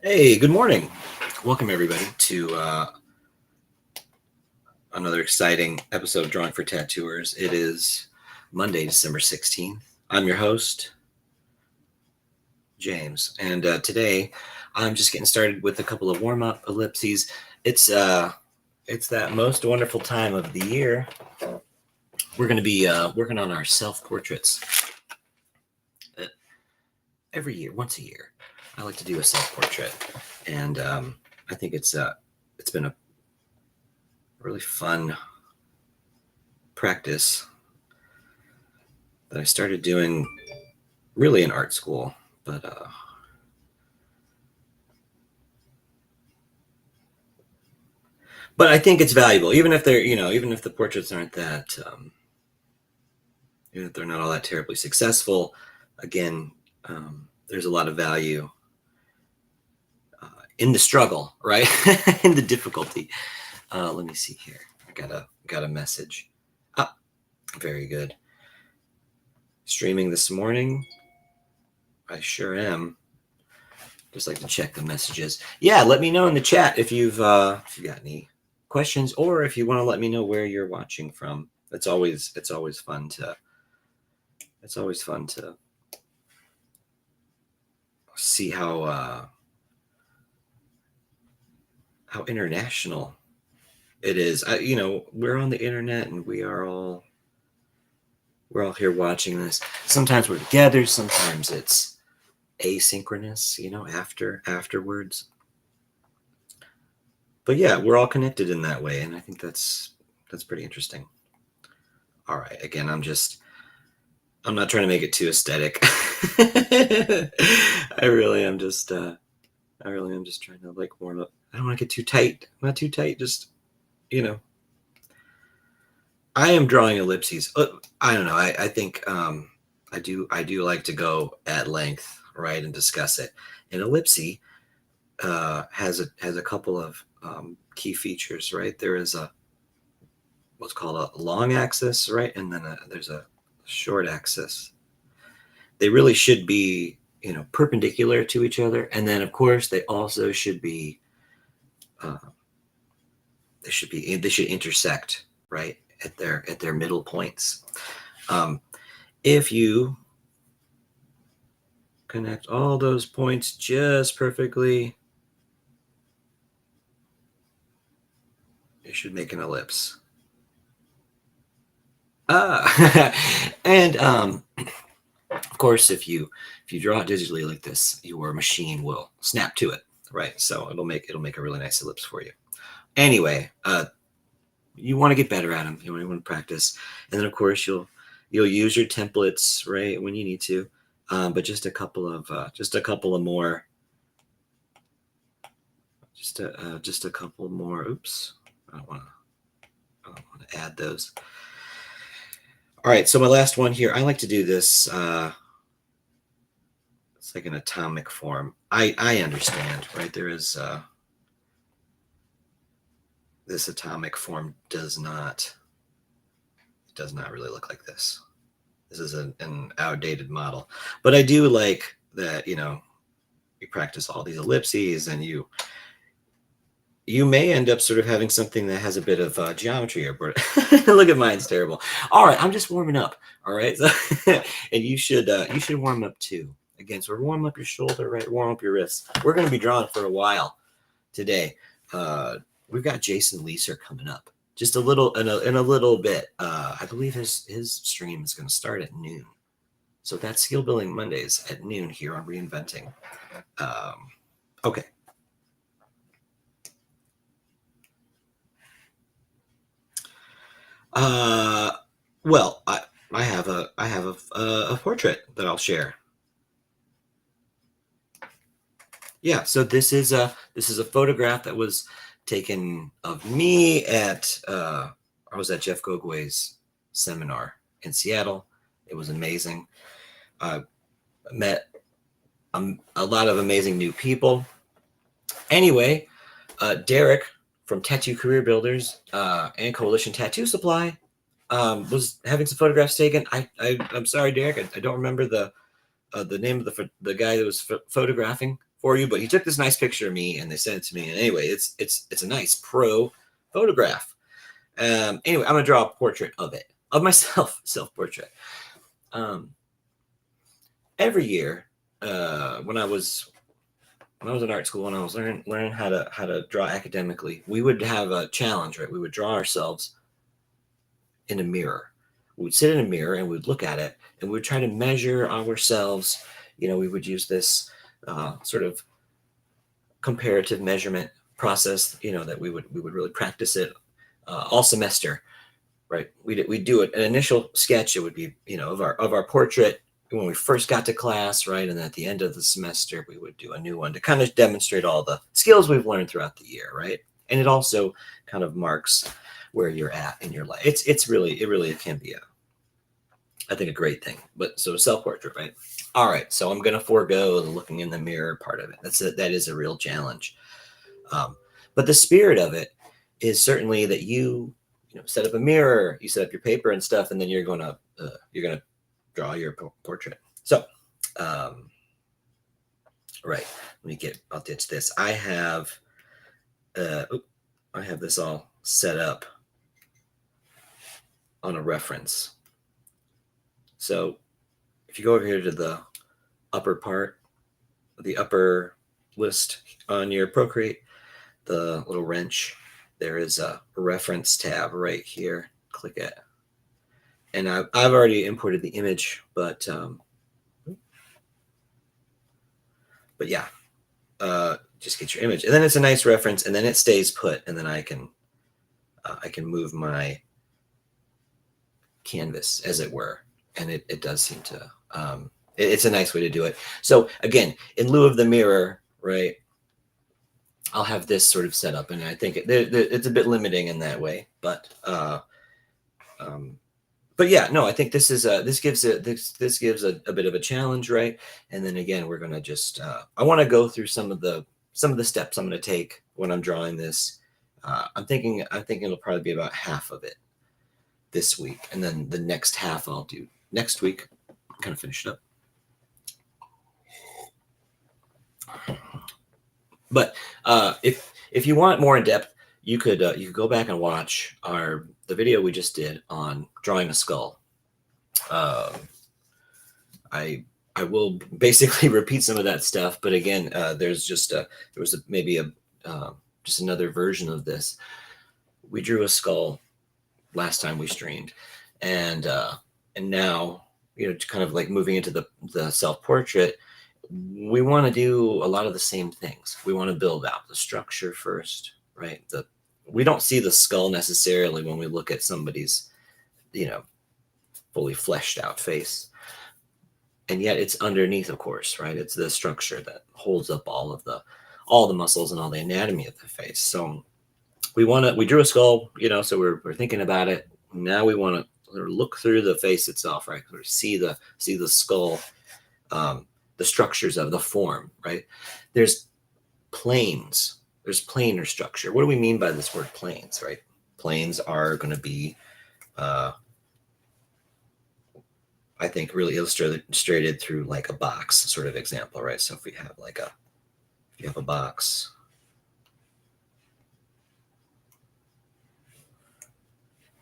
Hey, good morning. Welcome, everybody, to another exciting episode of Drawing for Tattooers. It is Monday, December 16th. I'm your host, James, and today I'm just getting started with a couple of warm-up ellipses. It's that most wonderful time of the year. We're going to be working on our self-portraits every year, once a year. I like to do a self-portrait, and I think it's been a really fun practice that I started doing really in art school, but I think it's valuable, even if even if the portraits aren't that, even if they're not all that terribly successful. Again, there's a lot of value in the struggle, right? In the difficulty. Let me see here. I got a message. Ah, very good. Streaming this morning. I sure am. Just like to check the messages. Yeah, let me know in the chat if you've got any questions, or if you want to let me know where you're watching from. It's always fun to see how international it is. We're on the internet, and we're all here watching this. Sometimes we're together, sometimes it's asynchronous, afterwards. But yeah, we're all connected in that way, and I think that's pretty interesting. All right, again, I'm not trying to make it too aesthetic. I really am just trying to warm up. I don't want to get too tight. Not too tight, just I am drawing ellipses. I don't know. I think I do like to go at length, right, and discuss it. An ellipse has a couple of key features, right? There is what's called a long axis, right, and then there's a short axis. They really should be perpendicular to each other, and then of course they also should be they should intersect, right, at their middle points. If you connect all those points just perfectly, you should make an ellipse. And of course, if you draw it digitally like this, your machine will snap to it, right? So it'll make a really nice ellipse for you. Anyway, you want to get better at them. You want to practice, and then of course you'll use your templates, right, when you need to. But just a couple of more. Just a couple more. Oops, I don't want to add those. All right, so my last one here. I like to do this. It's like an atomic form. I understand, right? There is this atomic form does not really look like this. This is an outdated model, but I do like that. You practice all these ellipses, and you may end up sort of having something that has a bit of geometry here. But look at mine; it's terrible. All right, I'm just warming up. All right, so, and you should warm up too. Again, so warm up your shoulder, right? Warm up your wrists. We're going to be drawing for a while today. We've got Jason Leeser coming up. Just a little in a little bit. I believe his stream is going to start at noon. So that's Skill Building Mondays at noon here on Reinventing. Okay. Well, I have a portrait that I'll share. Yeah, so this is a photograph that was taken of me at I was at Jeff Gogway's seminar in Seattle. It was amazing. I met a lot of amazing new people. Anyway, Derek from Tattoo Career Builders and Coalition Tattoo Supply was having some photographs taken. I'm sorry, Derek, I don't remember the name of the guy that was photographing for you, but he took this nice picture of me and they sent it to me. And anyway, it's a nice pro photograph. Anyway, I'm gonna draw a portrait of it, of myself, self-portrait. Every year, when I was in art school, when I was learning how to draw academically, we would have a challenge, right? We would draw ourselves in a mirror. We would sit in a mirror and we'd look at it and we would try to measure ourselves. We would use this sort of comparative measurement process, that we would really practice it all semester, right? We'd do it. An initial sketch, it would be, of our portrait when we first got to class, right? And at the end of the semester, we would do a new one to kind of demonstrate all the skills we've learned throughout the year, right? And it also kind of marks where you're at in your life. It really can be I think a great thing. But so self-portrait, right? All right. So I'm going to forego the looking in the mirror part of it. That is a real challenge. But the spirit of it is certainly that you set up a mirror, you set up your paper and stuff, and then you're going to draw your portrait. So, right. I'll ditch this. I have this all set up on a reference. So if you go over here to the upper part, the upper list on your Procreate, the little wrench, there is a reference tab right here. Click it. And I've already imported the image, but yeah, just get your image. And then it's a nice reference, and then it stays put, and then I can move my canvas, as it were. And it does seem to, it's a nice way to do it. So again, in lieu of the mirror, right, I'll have this sort of set up, and I think it's a bit limiting in that way, but yeah, no, I think this gives a bit of a challenge, right? And then again, we're gonna just I want to go through some of the steps I'm going to take when I'm drawing this. I'm thinking it'll probably be about half of it this week, and then the next half I'll do next week. Kind of finish it up. But if you want more in depth, you could go back and watch the video we just did on drawing a skull. I will basically repeat some of that stuff, but again, there's just maybe just another version of this. We drew a skull last time we streamed, and now kind of like moving into the self-portrait, we want to do a lot of the same things. We want to build out the structure first, right? We don't see the skull necessarily when we look at somebody's fully fleshed out face, and yet it's underneath, of course, right? It's the structure that holds up all the muscles and all the anatomy of the face. So we drew a skull, so we're thinking about it. Now we want to look through the face itself, right? Sort of see the skull, the structures of the form, right? There's planes. There's planar structure. What do we mean by this word planes, right? Planes are going to be, I think, really illustrated through like a box sort of example, right? So if you have a box,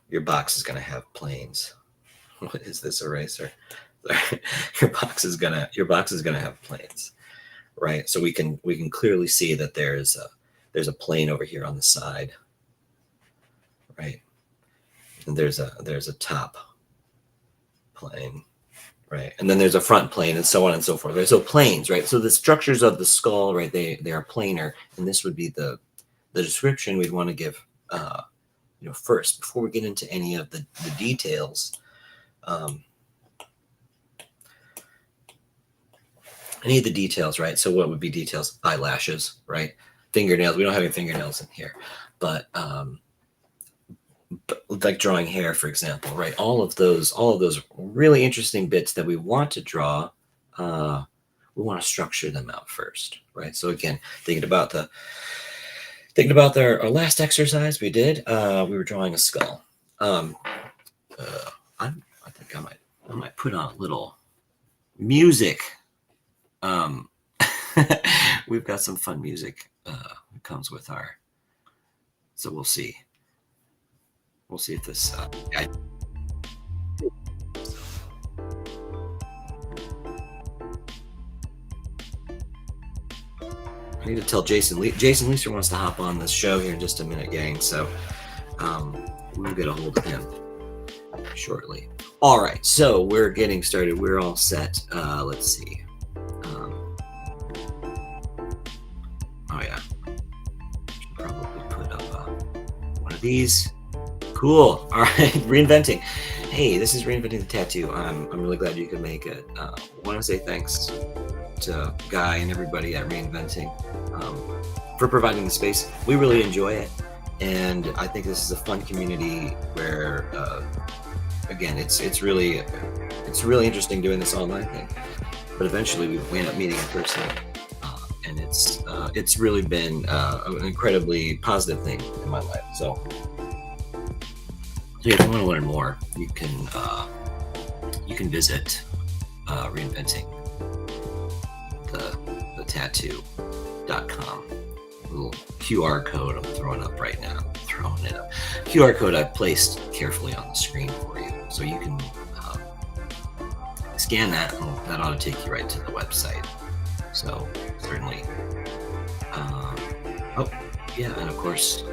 your box is going to have planes. What is this eraser? Your box is gonna have planes, right? So we can clearly see that there's a plane over here on the side, right? And there's a top plane, right? And then there's a front plane, and so on and so forth, right? So planes, right? So the structures of the skull, right? They are planar, and this would be the description we'd want to give, first before we get into any of the details. Any of the details, right? So what would be details? Eyelashes, right? Fingernails. We don't have any fingernails in here, but like drawing hair, for example, right? All of those really interesting bits that we want to draw, we want to structure them out first, right? So again, thinking about our last exercise we did, we were drawing a skull. I think I might put on a little music. we've got some fun music that comes with our. So we'll see. We'll see if this. I need to tell Jason. Jason Leeser wants to hop on this show here in just a minute, gang. So we'll get a hold of him shortly. All right, so we're getting started. We're all set. Let's see. Oh yeah, should probably put up one of these. Cool. All right, reinventing. Hey, this is Reinventing the Tattoo. I'm really glad you could make it. I want to say thanks to Guy and everybody at Reinventing for providing the space. We really enjoy it, and I think this is a fun community where, again, it's really interesting doing this online thing. But eventually, we end up meeting in person, and it's really been an incredibly positive thing in my life. So yeah, if you want to learn more, you can visit Reinventing the tattoo.com. Little QR code I'm throwing up right now. Throwing it up. QR code I've placed carefully on the screen for you, so you can scan that, and that ought to take you right to the website. So certainly. Oh yeah, and of course,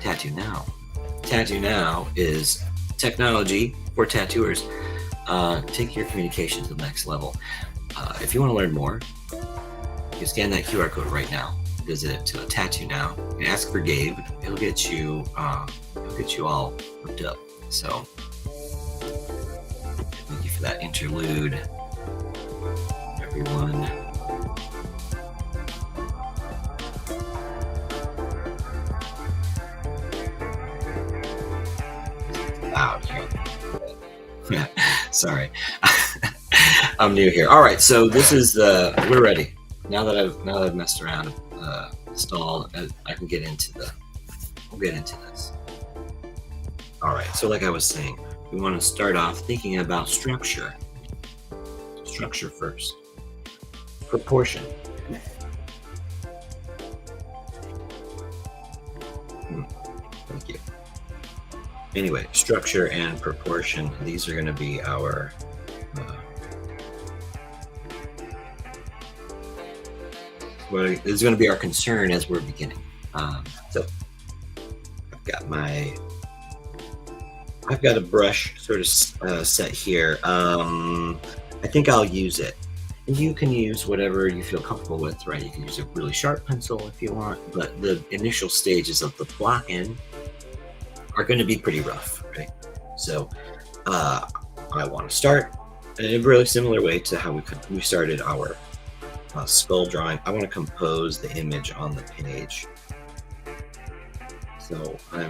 Tattoo Now. Tattoo Now is technology for tattooers. Take your communication to the next level. If you want to learn more, you can scan that QR code right now. Visit Tattoo Now and ask for Gabe. He'll get you all hooked up. So thank you for that interlude, everyone. Loud here. Sorry. I'm new here. All right, so this is we're ready. Now that I've messed around, installed, I can get into we'll get into this. All right, so like I was saying, we want to start off thinking about structure. Structure first. Proportion. Thank you. Anyway, structure and proportion. These are going to be our is going to be our concern as we're beginning. So I've got a brush sort of set here. I think I'll use it. And you can use whatever you feel comfortable with, right? You can use a really sharp pencil if you want, but the initial stages of the blocking are going to be pretty rough, right? So I want to start in a really similar way to how we started our skull drawing. I want to compose the image on the page. So I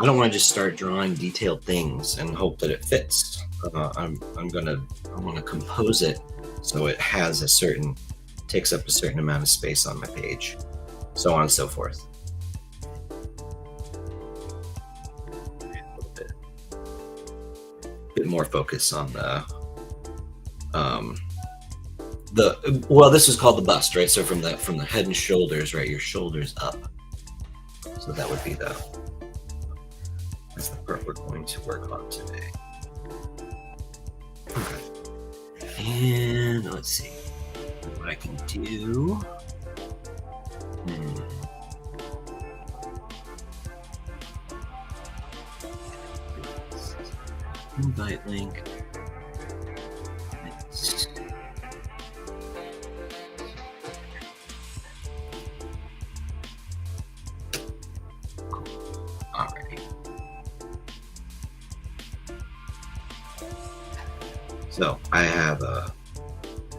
don't want to just start drawing detailed things and hope that it fits. I want to compose it so it has takes up a certain amount of space on my page, so on and so forth. Bit more focus on this is called the bust, right? So from the head and shoulders, right, your shoulders up. So that would be that's the part we're going to work on today. Okay. And let's see what I can do. Invite link. Alrighty. So I have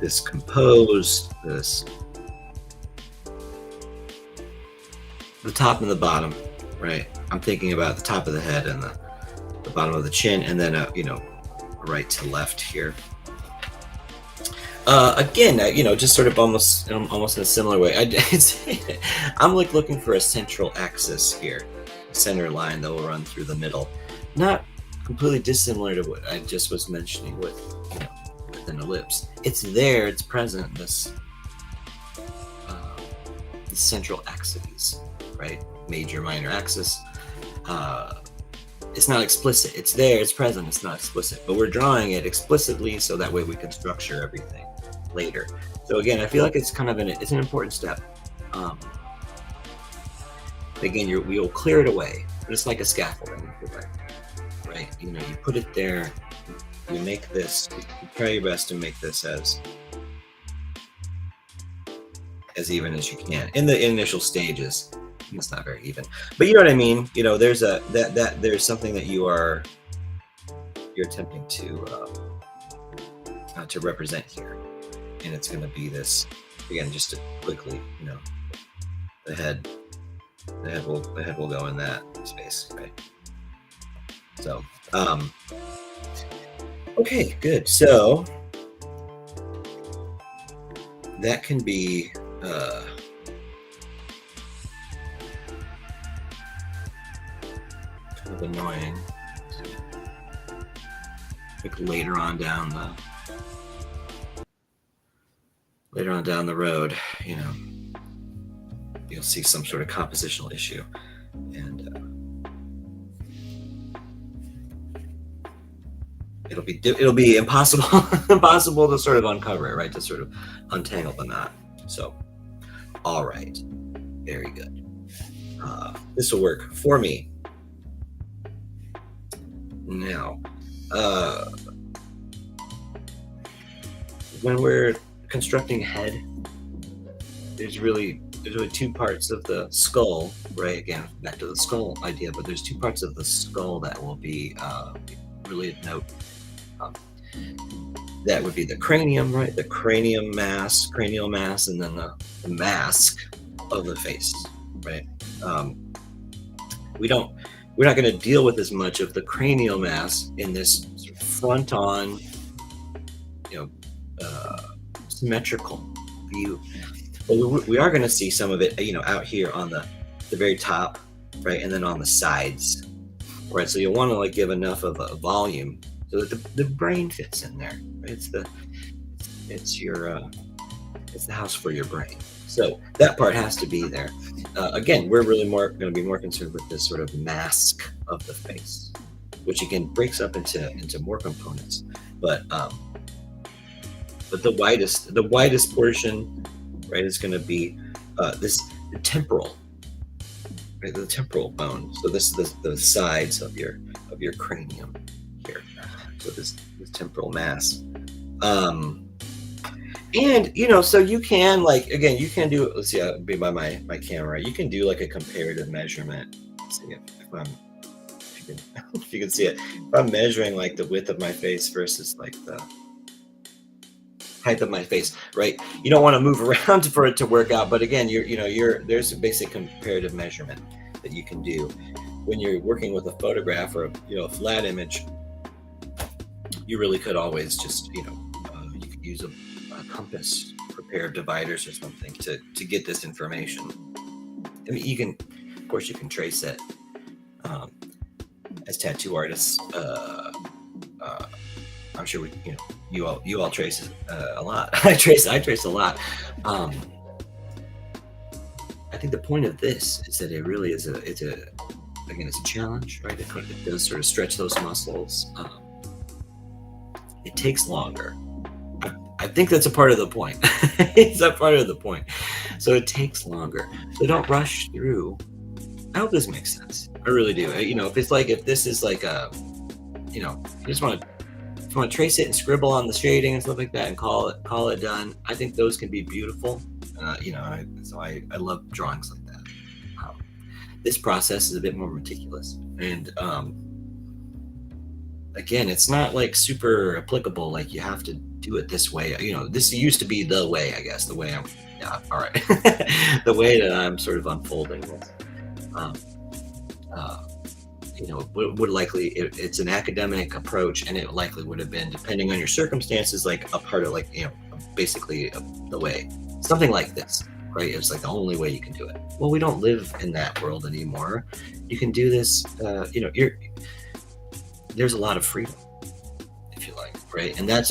this composed, the top and the bottom, right? I'm thinking about the top of the head and the bottom of the chin, and then right to left here. Again, just sort of almost in a similar way. I'm like looking for a central axis here, a center line that will run through the middle. Not completely dissimilar to what I just was mentioning with an ellipse. It's there, it's present. This the central axes, right? Major, minor axis. It's not explicit. It's there, it's present, it's not explicit. But we're drawing it explicitly so that way we can structure everything later. So again, I feel like it's kind of it's an important step. Again, we'll clear it away, but it's like a scaffolding, right? You know, you put it there, you make this, you try your best to make this as even as you can in the initial stages. It's not very even, but you know what I mean. You know, there's there's something that you're attempting to represent here, and it's going to be this again. Just to quickly, you know, the head will go in that space, right? So, okay, good. So that can be kind of annoying. Like later on down the road, you know, you'll see some sort of compositional issue, and it'll be impossible to sort of uncover it, right? To sort of untangle the knot. So, all right, very good. This will work for me. Now, when we're constructing head, there's really two parts of the skull, right? Again, back to the skull idea, but there's two parts of the skull that will be really of note. That would be the cranium, right? The cranial mass, and then the mask of the face, right? We're not going to deal with as much of the cranial mass in this sort of front-on, you know, symmetrical view. But we are going to see some of it, you know, out here on the very top, right, and then on the sides, right? So you'll want to like give enough of a volume so that the brain fits in there, right? It's the house for your brain. So that part has to be there. Again, we're really going to be more concerned with this sort of mask of the face, which again breaks up into more components. But the widest portion, right, is going to be the temporal, right, the temporal bone. So this is the sides of your cranium here. So this temporal mass. And you know, so you can again, you can do. Let's see, I'll be by my camera. You can do like a comparative measurement. Let's see if you can see it. If I'm measuring like the width of my face versus like the height of my face, right? You don't want to move around for it to work out. But again, there's a basic comparative measurement that you can do when you're working with a photograph or a flat image. You really could always just you could use a compass, pair of dividers or something to get this information. I mean, you can trace it. As tattoo artists, I'm sure you all trace a lot. I trace a lot. I think the point of this is that it really is it's a challenge, right? It does sort of stretch those muscles. It takes longer. I think that's a part of the point. It's a part of the point. So it takes longer. So don't rush through. I hope this makes sense. I really do. If this is like you just want to trace it and scribble on the shading and stuff like that and call it done. I think those can be beautiful. So I love drawings like that. This process is a bit more meticulous, and again, it's not like super applicable. Like you have to do it this way. This used to be the way, I guess. The way all right. The way that I'm sort of unfolding this. Would likely it's an academic approach, and it likely would have been, depending on your circumstances, like a part of basically the way, something like this, right? It's like the only way you can do it. Well, we don't live in that world anymore. You can do this. There's a lot of freedom, if you like, right? And it's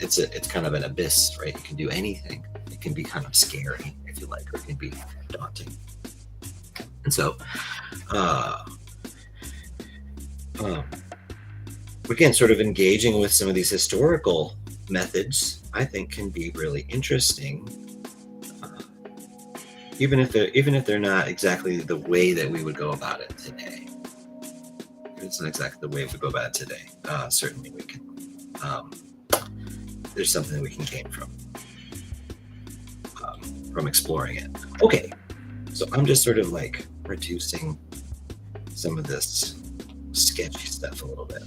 it's kind of an abyss, right? You can do anything. It can be kind of scary, if you like, or it can be daunting. And so, again, sort of engaging with some of these historical methods, I think, can be really interesting, even if they're not exactly the way that we would go about it today. It's not exactly the way we go about it today. Certainly, we can. There's something that we can gain from exploring it. Okay, so I'm just sort of like reducing some of this sketchy stuff a little bit.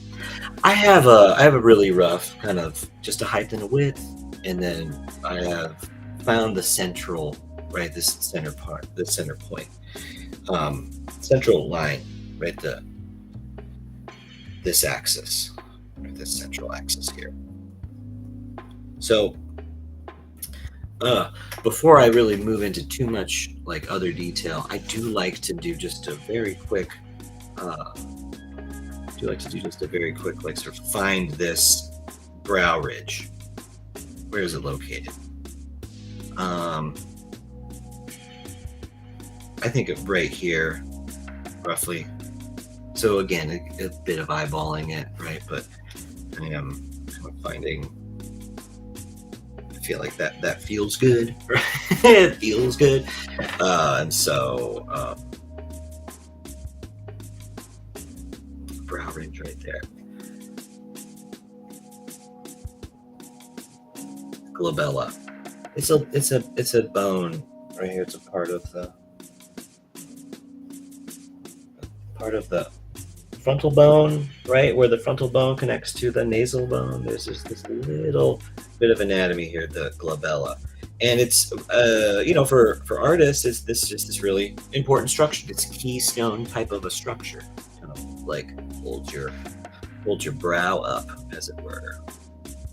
I have a really rough kind of just a height and a width, and then I have found the central, right, this center part, the center point, central line, right, this axis, right, this central axis here. So before I really move into too much like other detail, I do like to do just a very quick like sort of find this brow ridge. Where is it located? I think right here, roughly. So again, a bit of eyeballing it, right? But I am finding. I feel like that feels good, right? It feels good, and so brow ridge right there. Glabella. It's a bone right here. It's a part of the frontal bone, right, where the frontal bone connects to the nasal bone. There's this little bit of anatomy here, the glabella, and it's for artists, it's this really important structure. It's a keystone type of a structure, kind of like holds your brow up, as it were.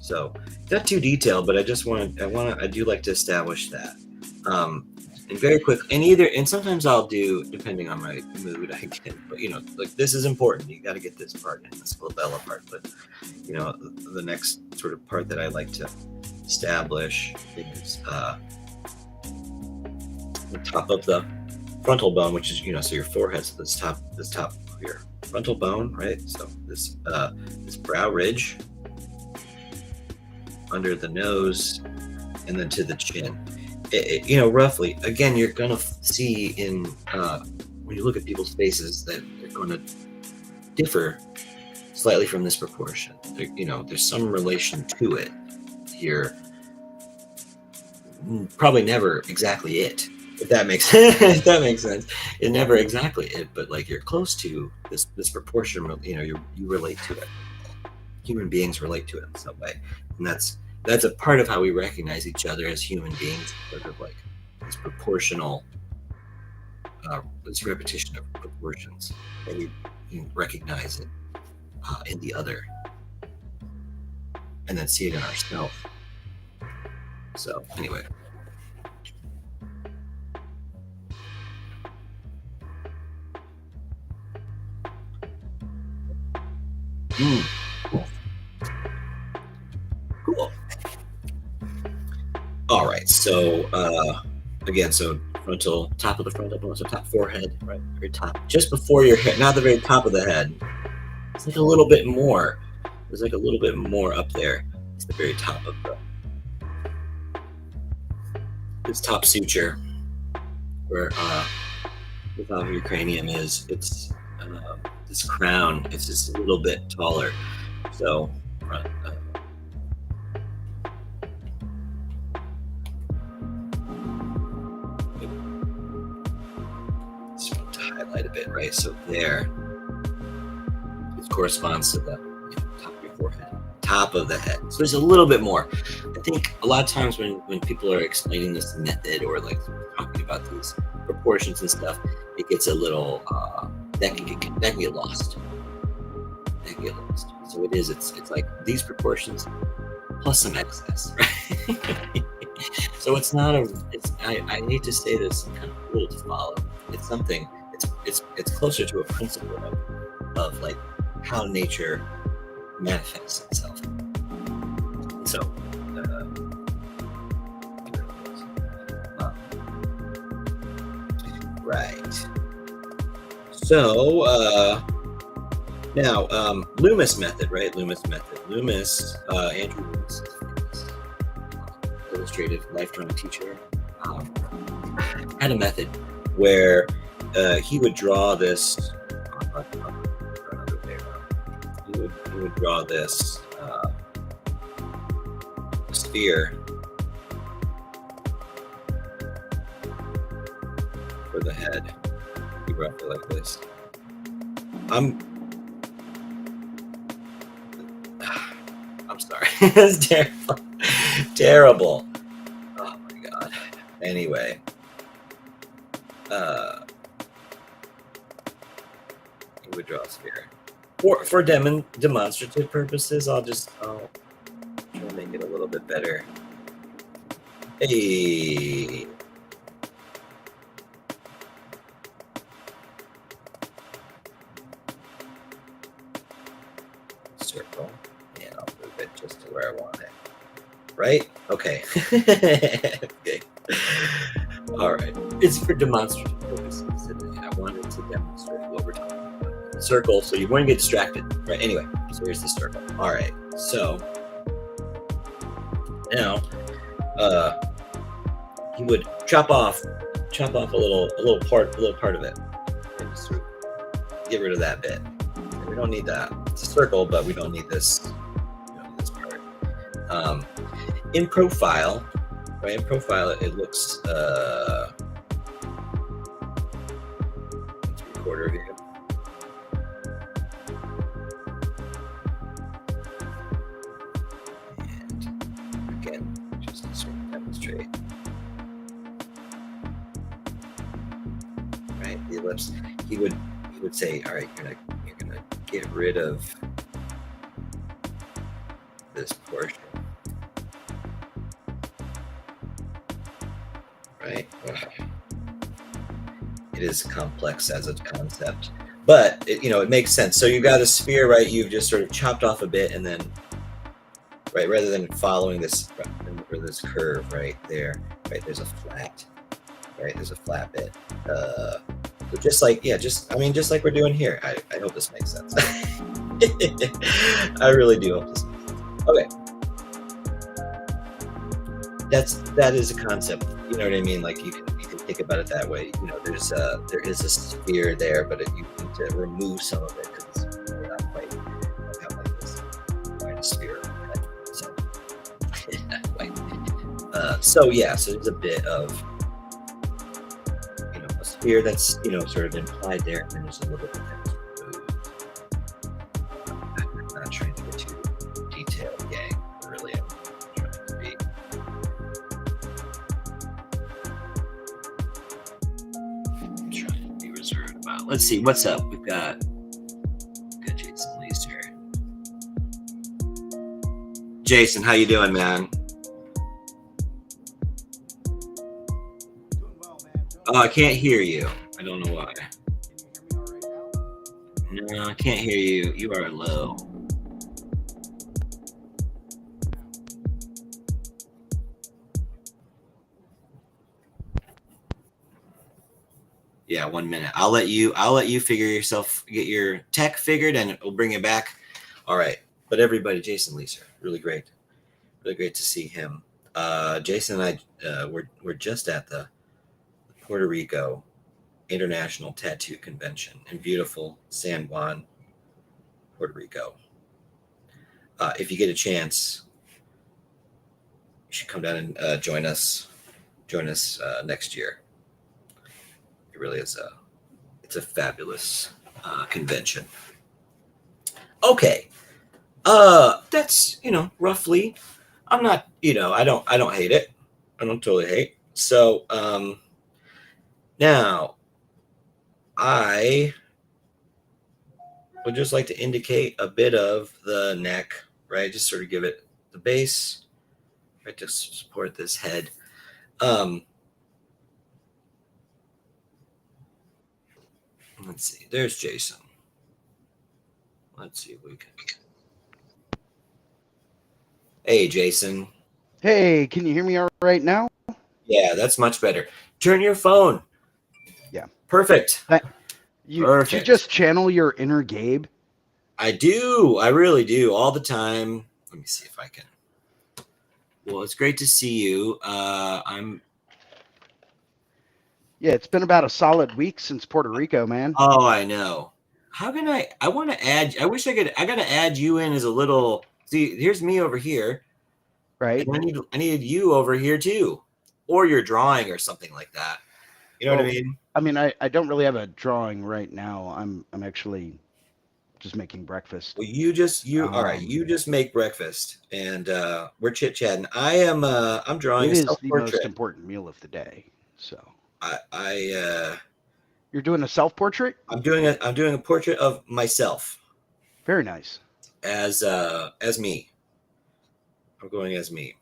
So not too detailed, but I do like to establish that. And very quick, and sometimes I'll do, depending on my mood, I can, but like this is important. You got to get this part in, this glabella part. But the next sort of part that I like to establish is the top of the frontal bone, which is so your forehead, so this top of your frontal bone, right? So this brow ridge under the nose, and then to the chin. Roughly, again, you're gonna see in when you look at people's faces that they're going to differ slightly from this proportion. There's some relation to it here. Probably never exactly it, if that makes if that makes sense. It's never exactly it, but like you're close to this proportion. You relate to it. Human beings relate to it in some way, and that's a part of how we recognize each other as human beings, sort of like this proportional, this repetition of proportions, and we can recognize it in the other, and then see it in ourselves. So anyway. Cool. All right, so again, so top of the frontal bone, so top forehead, right, very top, just before your head, not the very top of the head. It's like a little bit more. There's like a little bit more up there. It's the very top of this top suture, where the top of your cranium is. It's this crown. It's just a little bit taller. So. Highlight a bit, right? So there, it corresponds to the top of your forehead, top of the head. So there's a little bit more. I think a lot of times when people are explaining this method or like talking about these proportions and stuff, it gets a little that can get lost. So it is. It's like these proportions plus some excess, right? So it's not I need to say this kind of rule to follow. It's something. It's closer to a principle of like how nature manifests itself. So, right. So, now, Loomis method, right? Loomis method. Andrew Loomis, illustrative life-drawing teacher, um, had a method where he would draw this. He would draw this sphere for the head. He roughly like this. I'm sorry. It's terrible. Terrible. Oh my god. Anyway. He would draw a sphere. For demonstrative purposes, I'll try to make it a little bit better. Hey. Circle. And I'll move it just to where I want it. Right? Okay. Okay. All right. It's for demonstrative purposes. I wanted to demonstrate what we're talking about. Circle, so you wouldn't get distracted. Right? Anyway, so here's the circle. All right. So now he would chop off a little part of it. And just sort of get rid of that bit. And we don't need that. It's a circle, but we don't need this. Part. In profile, right? In profile, it looks quarter view. And again, just to sort of demonstrate, right? The ellipse. He would say, all right, you're gonna get rid of this portion. Right? It is complex as a concept, but it makes sense. So you've got a sphere, right? You've just sort of chopped off a bit, and then, right, rather than following this curve right there, right? There's a flat, right? There's a flat bit. So just like like we're doing here. I hope this makes sense. I really do hope this makes sense. Okay. That is a concept. You know what I mean? Like you can think about it that way. There is a sphere there, but you need to remove some of it because we're not quite have like this quite a sphere. So not quite. So there's a bit of a sphere that's sort of implied there, and then there's a little bit that's removed. I'm not trying to get too detailed, gang. Really, I'm trying to be. Let's see what's up. We've got Jason Lee's here. Jason, how you doing, man? Doing well, man. Oh, I can't hear you. I don't know why. Can you hear me all right now? No, I can't hear you. You are low. Yeah, 1 minute. I'll let you get your tech figured, and we'll bring it back. All right. But everybody, Jason Leeser, really great to see him. Jason and I we're just at the Puerto Rico International Tattoo Convention in beautiful San Juan, Puerto Rico. If you get a chance, you should come down and join us next year. It really is it's a fabulous convention. Okay. That's roughly. I'm not, I don't hate it. I don't totally hate. So now I would just like to indicate a bit of the neck, right? Just sort of give it the base, right, to support this head. Let's see. There's Jason. Let's see if we can. Hey, Jason. Hey, can you hear me all right now? Yeah, that's much better. Turn your phone. Yeah. Perfect. That, did you Perfect. just channel your inner Gabe? I do. I really do. All the time. Let me see if I can. Well, it's great to see you. I'm. Yeah, it's been about a solid week since Puerto Rico, man. Oh, I know. How can I? I want to add. I wish I could. I got to add you in as a little. See, here's me over here, and Right? I needed you over here too, or your drawing or something like that. You know what I Well, mean? I mean, I don't really have a drawing right now. I'm actually just making breakfast. Well, you all right, Um, you just make breakfast and we're chit-chatting. I'm drawing it a is the most self-portrait. important meal of the day. So I you're doing a self-portrait? I'm doing a portrait of myself Very nice. as me. I'm going as me.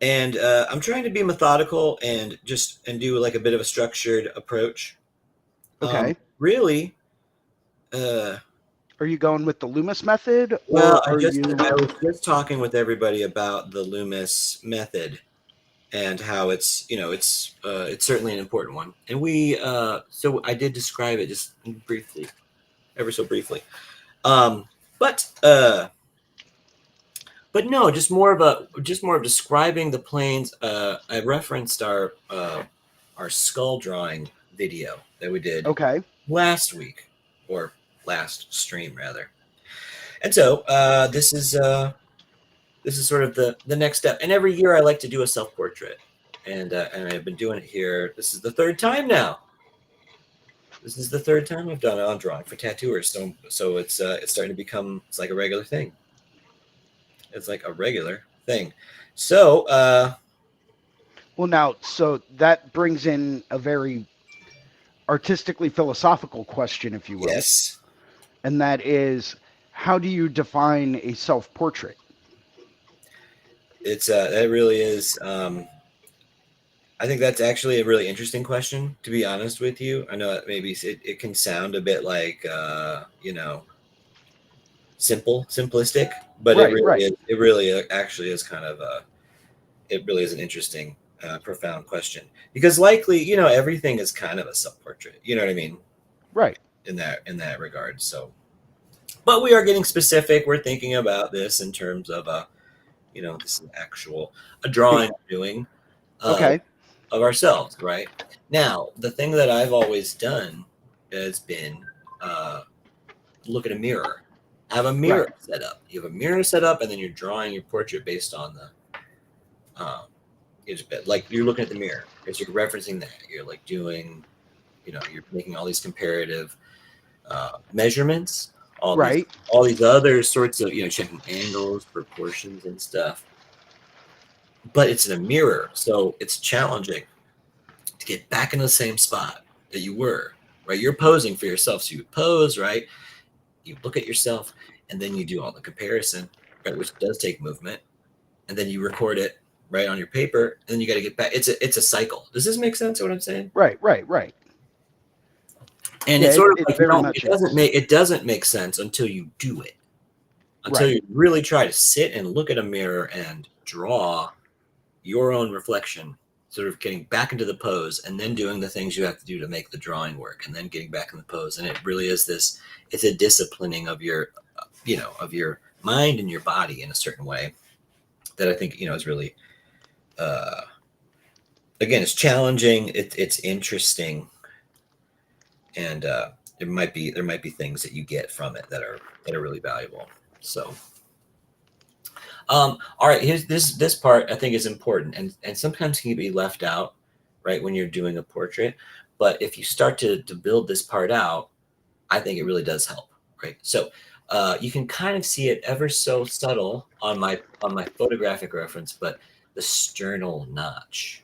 And I'm trying to be methodical and do like a bit of a structured approach. Okay. Really uh Are you going with the Loomis method, well, or are you? I was just talking with everybody about the Loomis method and how it's certainly an important one. And so I did describe it just briefly, ever so briefly. Um, but uh, but no, just more of describing the planes. I referenced our skull drawing video that we did Okay. last week or last stream rather. And so this is sort of the next step. And every year I like to do a self portrait, and I've been doing it here. This is the third time now. This is the third time I've done it on drawing for tattooers. So it's starting to become it's like a regular thing. It's like a regular thing. So Well, now, so that brings in a very artistically philosophical question, if you will, yes, and that is, how do you define a self portrait? it's that really is. I think that's actually a really interesting question. To be honest with you, I know that maybe it can sound a bit like simplistic, but Right, right, it really actually is kind of it really is an interesting, profound question because likely everything is kind of a self portrait. You know what I mean right. in that regard. So, but we are getting specific. We're thinking about this in terms of this is actual a drawing we're doing Okay, of ourselves, right? Now, the thing that I've always done has been uh, look at a mirror. Have a right, mirror set up. You have a mirror set up, and then you're drawing your portrait based on the. It's like you're looking at the mirror because you're referencing that. You're like doing, you're making all these comparative measurements, right, all these other sorts of checking angles, proportions, and stuff. But it's in a mirror, so it's challenging to get back in the same spot that you were. Right, you're posing for yourself, so you pose, right? You look at yourself, and then you do all the comparison, right, which does take movement, and then you record it right on your paper, and then you got to get back. It's a cycle. Does this make sense? What I'm saying? right, right, right. And Yeah, it's sort of it like you very don't. much is. It doesn't make sense until you do it. Until Right, you really try to sit and look at a mirror and draw your own reflection, sort of getting back into the pose, and then doing the things you have to do to make the drawing work, and then getting back in the pose. And it really is this. It's a disciplining of your, of your mind and your body in a certain way that I think is really uh, again, it's challenging. It's interesting, and there might be things that you get from it that are really valuable. So, all right, here's this part I think is important, and sometimes can be left out, right, when you're doing a portrait. But if you start to build this part out, I think it really does help, right? So. You can kind of see it ever so subtle on my photographic reference, but the sternal notch,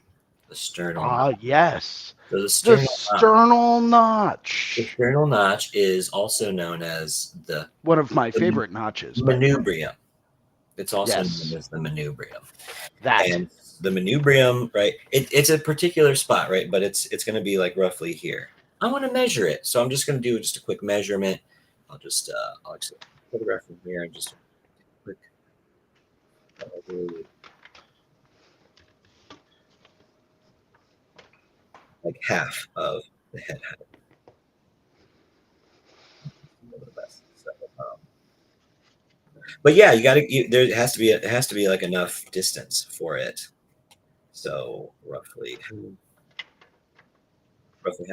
the sternal ah, yes, so the sternal notch, the sternal notch is also known as one of my the favorite notches, by the way. manubrium. It's also known Yes, as the manubrium. that. And the manubrium, right? It's a particular spot, right? But it's going to be like roughly here. I want to measure it, so I'm just going to do just a quick measurement. I'll just photograph from here and just quick. like half of the head height. So, but yeah, you got to. There has to be like enough distance for it. So roughly half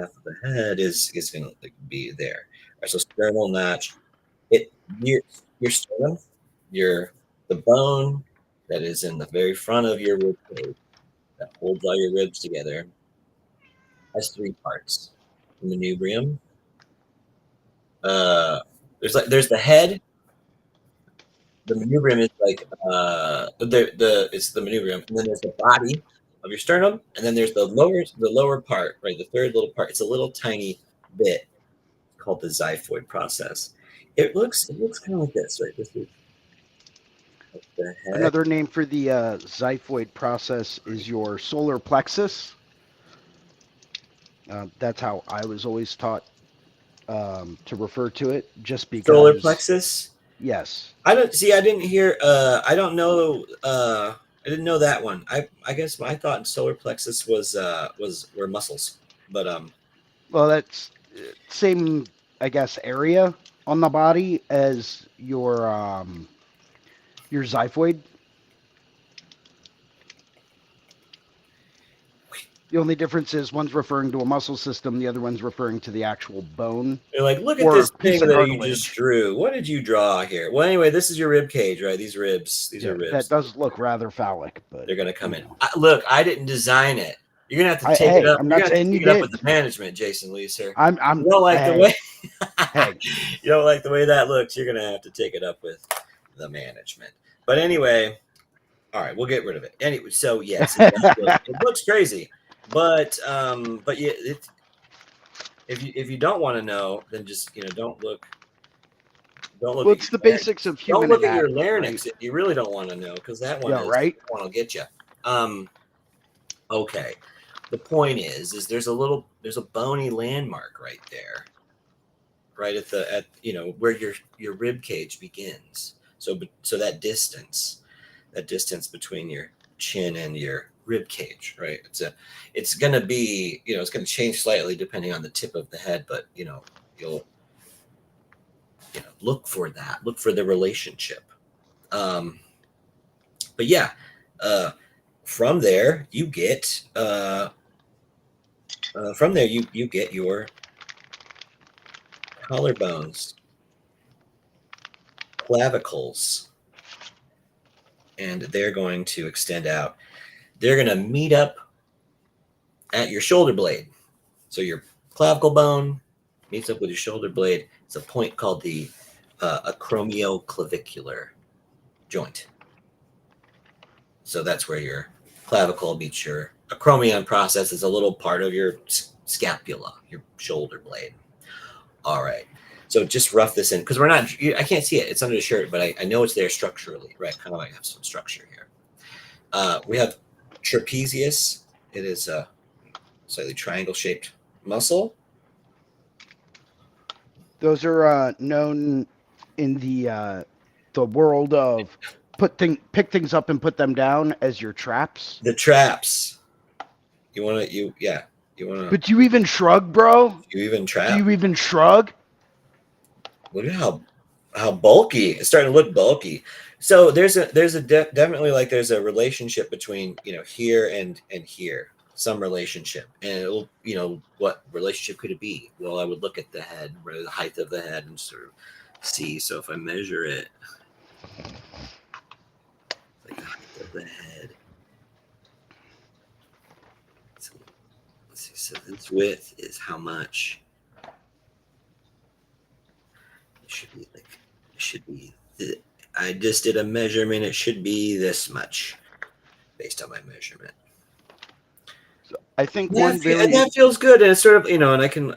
of the head is going to be there. All right, so sternal notch. It your sternum, your the bone that is in the very front of your rib cage that holds all your ribs together has three parts. The manubrium. Uh, there's the head. The manubrium is like the it's the manubrium, and then there's the body of your sternum, and then there's the lower part, right? The third little part. It's a little tiny bit called the xiphoid process. It looks kind of like this, right? This is like the head. Another name for the xiphoid process is your solar plexus. That's how I was always taught to refer to it, just Solar because, plexus. yes. I don't see. I didn't hear. I don't know. I didn't know that one. I guess I thought solar plexus was were muscles, but Well, that's same, I guess, area on the body as your xiphoid. The only difference is one's referring to a muscle system, the other one's referring to the actual bone they're like, look at or this piece thing of that you just cartilage. drew. What did you draw here? Well, anyway, this is your rib cage, right? These ribs. These are Yeah, that ribs. does look rather phallic, but They're gonna come you in. know, Look, I didn't design it. You're gonna have to take it hey, up. I'm You're not gonna have to saying you take it up with did. the management, Jason Lee, sir. I'm, You don't like the way hey, hey. you don't like the way that looks. You're gonna have to take it up with the management. But anyway, all right, we'll get rid of it. Anyway, so yes, it looks crazy, but yeah, if you don't want to know, then just don't look Well, at it's your the basics larynx. of Don't human look at your anatomy, right? larynx if you really don't want to know, because Yeah, right. that one will get you. Um, okay. The point is there's a bony landmark right there, right at where your rib cage begins. So that distance between your chin and your rib cage, right? It's gonna be it's gonna change slightly depending on the tip of the head, but you'll look for that, look for the relationship. Um, but yeah, uh, from there you get you get your collarbones, clavicles, and they're going to extend out. They're going to meet up at your shoulder blade. So your clavicle bone meets up with your shoulder blade. It's a point called the acromioclavicular joint. So that's where your clavicle meets your acromion process is a little part of your scapula, your shoulder blade. All right. So just rough this in because I can't see it. It's under the shirt, but I know it's there structurally, right? Kind of like have some structure here. We have trapezius. It is a slightly triangle shaped muscle. Those are known in the world of pick things up and put them down as your traps. The traps. You want to, you, yeah. You want But do you even shrug, bro? you even Do trap? you even shrug? Look at how bulky. It's starting to look bulky. So definitely like there's a relationship between here and here, some relationship, and it'll what relationship could it be? Well, I would look at the head, the height of the head, and sort of see. So if I measure it, like the height of the head. So let's see. So this width is how much? It should be like it should be. I just did a measurement. It should be this much based on my measurement. So I think That, one very that feels good, and it's sort of and I can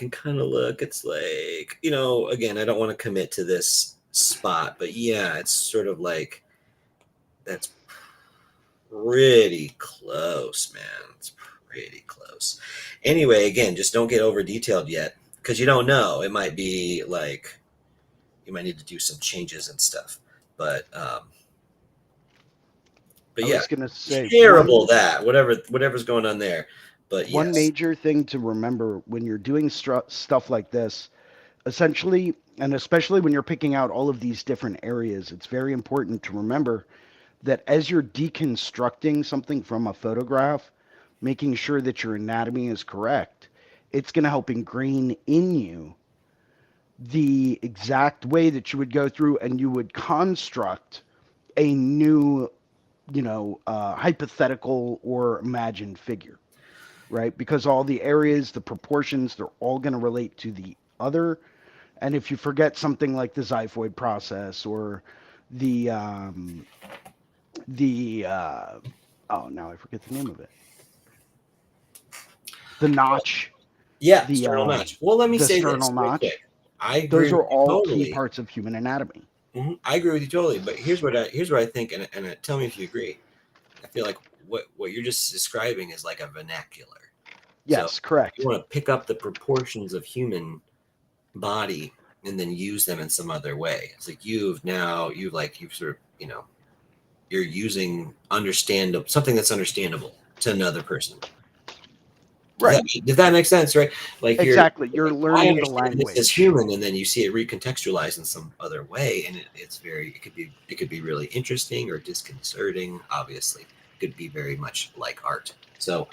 kind of look. It's like again, I don't want to commit to this spot, but yeah, it's sort of like that's pretty close, man. It's pretty close. Anyway, again, just don't get over detailed yet because you don't know. It might be like you might need to do some changes and stuff, but But I yeah, was gonna say terrible that whatever's going on there. But one yes. major thing to remember when you're doing stuff like this, essentially, and especially when you're picking out all of these different areas, it's very important to remember that as you're deconstructing something from a photograph, making sure that your anatomy is correct, it's going to help ingrain in you the exact way that you would go through and you would construct a new, hypothetical or imagined figure, right? Because all the areas, the proportions, they're all going to relate to the other. And if you forget something like the xiphoid process or the the oh, now I forget the name of it, the notch, Yeah, the sternal notch. Well, let me the say this sternal real quick. notch, I agree those with are you all key totally. parts of human anatomy. I agree with you totally. But here's what I think, and tell me if you agree. I feel like what you're just describing is like a vernacular. So Yes, if you correct. want to pick up the proportions of human body and then use them in some other way. It's like you've sort of you're using understandable something that's understandable to another person. Right. Does that make sense, right? Like Exactly. You're like, I learning the understand this as language. human, and then you see it recontextualized in some other way, and it could be really interesting or disconcerting. Obviously, it could be very much like art. So,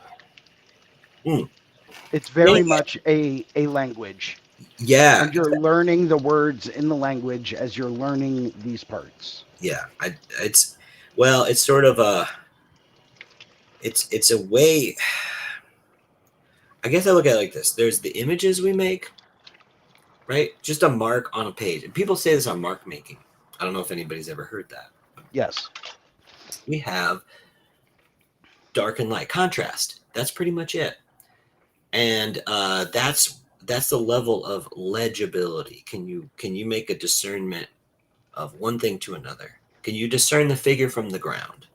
mm, It's man, very much a language, yeah, and you're learning the words in the language as you're learning these parts. yeah. It's well, it's sort of a it's a way. I guess I look at it like this: there's the images we make, right? Just a mark on a page, and people say this on mark making. I don't know if anybody's ever heard that. Yes. We have dark and light contrast. That's pretty much it, and that's the level of legibility. Can you make a discernment of one thing to another? Can you discern the figure from the ground?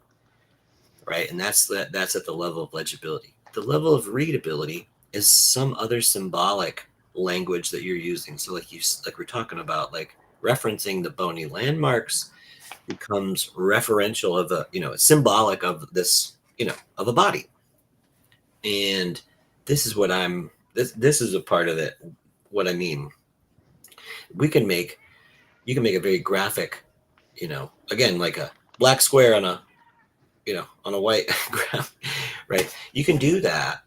Right, and that's at the level of legibility. The level of readability is some other symbolic language that you're using. So like we're talking about, like referencing the bony landmarks becomes referential of a symbolic of this of a body. And this is what I'm this is a part of it. What I mean, we can make you can make a very graphic, again, like a black square on a white ground, right? You can do that,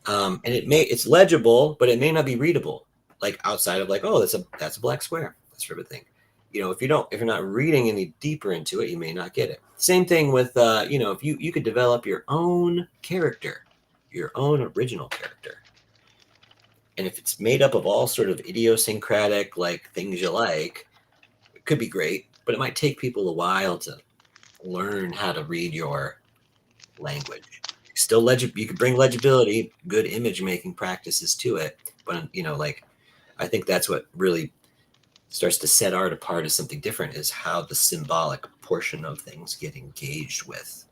and it's legible, but it may not be readable, like outside of like, oh, that's a black square, that sort of thing. If you're not reading any deeper into it, you may not get it. Same thing with if you could develop your own character, your own original character, and if it's made up of all sort of idiosyncratic like things you like, it could be great, but it might take people a while to learn how to read your language. Still you could bring legibility, good image making practices to it, but like I think that's what really starts to set art apart as something different, is how the symbolic portion of things get engaged with.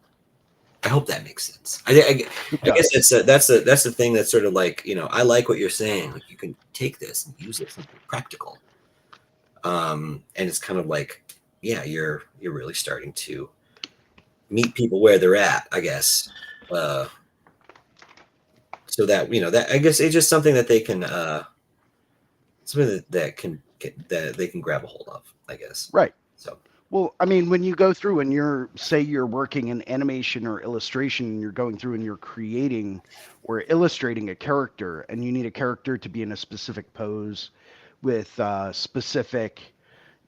I hope that makes sense. It I guess does. that's the thing that's sort of like, I like what you're saying. Like you can take this and use it for something practical. And it's kind of like, yeah, you're really starting to meet people where they're at, I guess. Uh, so that that I guess it's just something that they can something that they can grab a hold of, I guess. Right. So Well, I mean, when you go through and say you're working in animation or illustration, and you're going through and you're creating or illustrating a character, and you need a character to be in a specific pose with specific,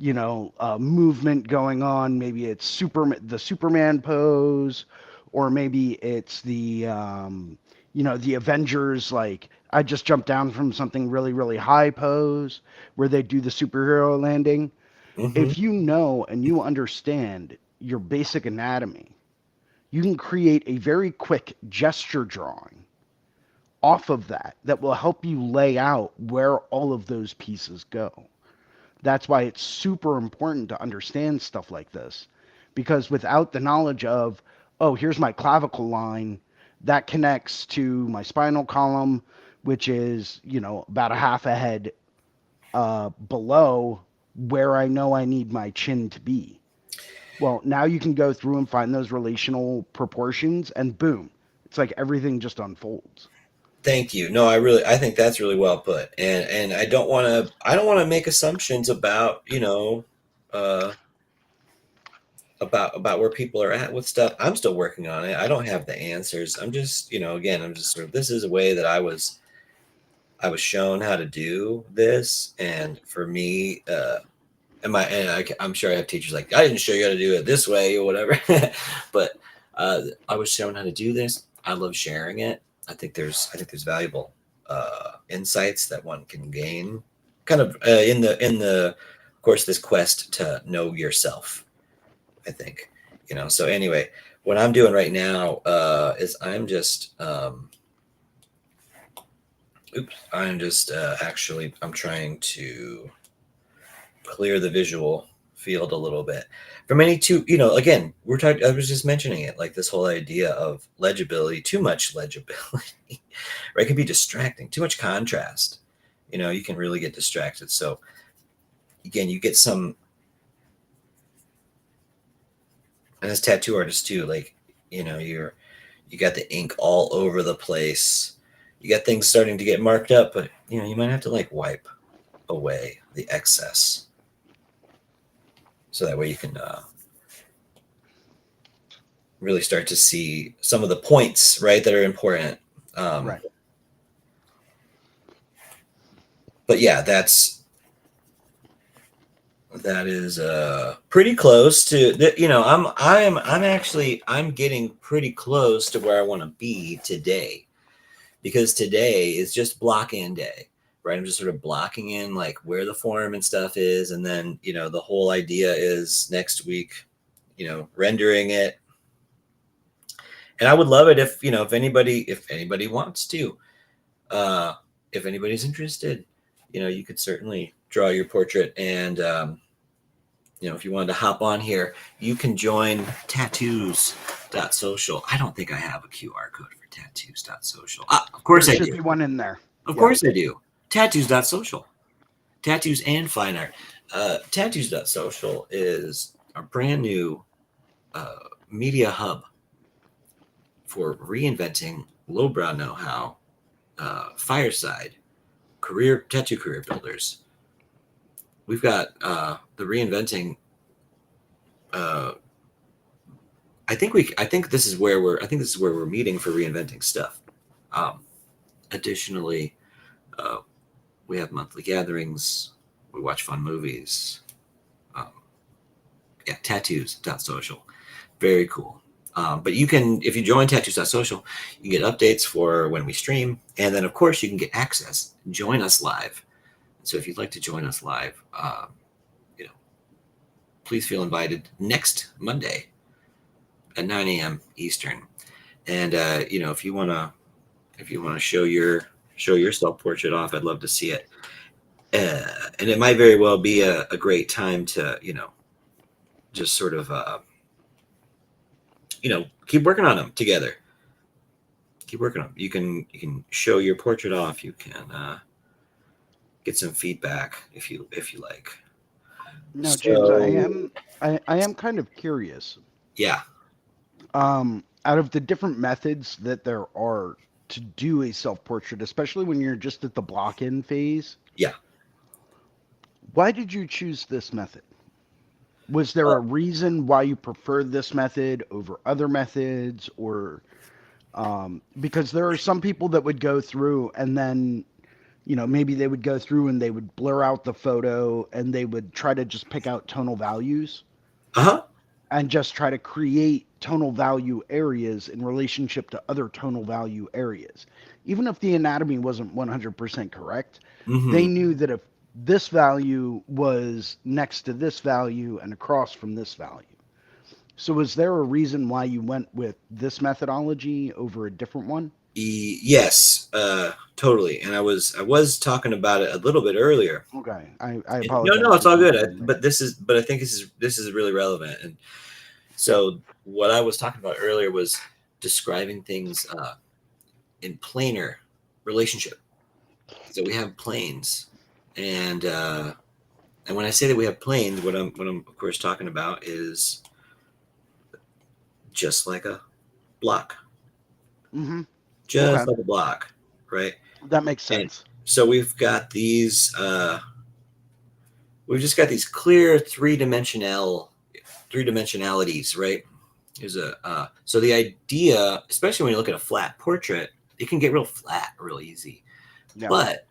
movement going on. Maybe it's the Superman pose, or maybe it's the Avengers. Like I just jumped down from something really, really high pose where they do the superhero landing. hmm If you know and you understand your basic anatomy, you can create a very quick gesture drawing off of that will help you lay out where all of those pieces go. That's why it's super important to understand stuff like this, because without the knowledge of, oh, here's my clavicle line that connects to my spinal column, which is, about a half a head below where I know I need my chin to be. Well, now you can go through and find those relational proportions, and boom, it's like everything just unfolds. Thank you. No, I think that's really well put. And I don't want to make assumptions about, uh about where people are at with stuff. I'm still working on it. I don't have the answers. I'm just, again, I'm just sort of, this is a way that I was shown how to do this, and for me, I'm sure I have teachers like, I didn't show you how to do it this way or whatever, but I was shown how to do this. I love sharing it. I think there's valuable insights that one can gain, kind of in the of course this quest to know yourself. I think, So anyway, what I'm doing right now is I'm just actually I'm trying to clear the visual field a little bit from any two, again, I was just mentioning it, like this whole idea of legibility, too much legibility, right? It can be distracting, too much contrast, you can really get distracted. So again, you get some, and as tattoo artists too, like, you got the ink all over the place, you got things starting to get marked up, but you might have to like wipe away the excess, so that way you can really start to see some of the points, right, that are important. Um, Right. but yeah, that is pretty close to I'm getting pretty close to where I want to be today, because today is just block in day, right? I'm just sort of blocking in like where the form and stuff is, and then the whole idea is next week, rendering it. And I would love it if if anybody wants to, uh, if anybody's interested, you could certainly draw your portrait. And if you wanted to hop on here, you can join tattoos.social. I don't think I have a QR code for tattoos.social. Of course There I should do. be one in there. Of Yeah. course I do. Tattoos.social. Tattoos and fine art. Tattoos.social is a brand new uh, media hub for reinventing lowbrow know-how, fireside tattoo career builders. We've got the reinventing. Uh, I think this is where we're meeting for reinventing stuff. Um, Additionally, uh, we have monthly gatherings. We watch fun movies. Um, yeah, tattoos.social. Very cool. But if you join tattoos.social, you get updates for when we stream. And then, of course, you can get access. Join us live. So if you'd like to join us live, you know, please feel invited next Monday at 9 a.m. Eastern. And if you wanna show your self portrait off, I'd love to see it. And it might very well be a great time to just sort of keep working on them together. Keep working on them. You can show your portrait off. You can get some feedback if you like. Now, James, So I am kind of curious. yeah, Out of the different methods that there are to do a self-portrait, especially when you're just at the block-in phase, yeah. why did you choose this method? Was there Uh, a reason why you preferred this method over other methods, or because there are some people that would go through and then, maybe they would go through and they would blur out the photo and they would try to just pick out tonal values huh. and just try to create tonal value areas in relationship to other tonal value areas. Even if the anatomy wasn't 100% correct, Mm-hmm. they knew that if this value was next to this value and across from this value. So, was there a reason why you went with this methodology over a different one? Yes, totally. And I was talking about it a little bit earlier. Okay, I No, no, apologize it's for all good. jumping in there. But I think this is really relevant. And so what I was talking about earlier was describing things in planar relationship. So we have planes, and when I say that we have planes, what I'm of course talking about is just like a block, Mm-hmm. just Okay. like a block, right? That makes And sense. so we've just got these clear three dimensionalities, right? There's a so the idea, especially when you look at a flat portrait, it can get real flat real easy. Yeah. But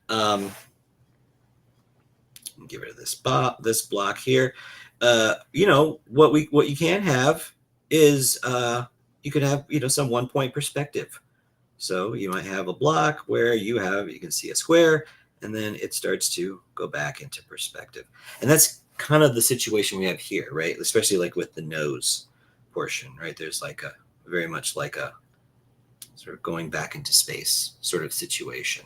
get rid of this block here. What you can have is you could have some 1 point perspective. So you might have a block where you can see a square, and then it starts to go back into perspective. And that's kind of the situation we have here, right? Especially like with the nose portion, right? There's like a very much like a sort of going back into space sort of situation.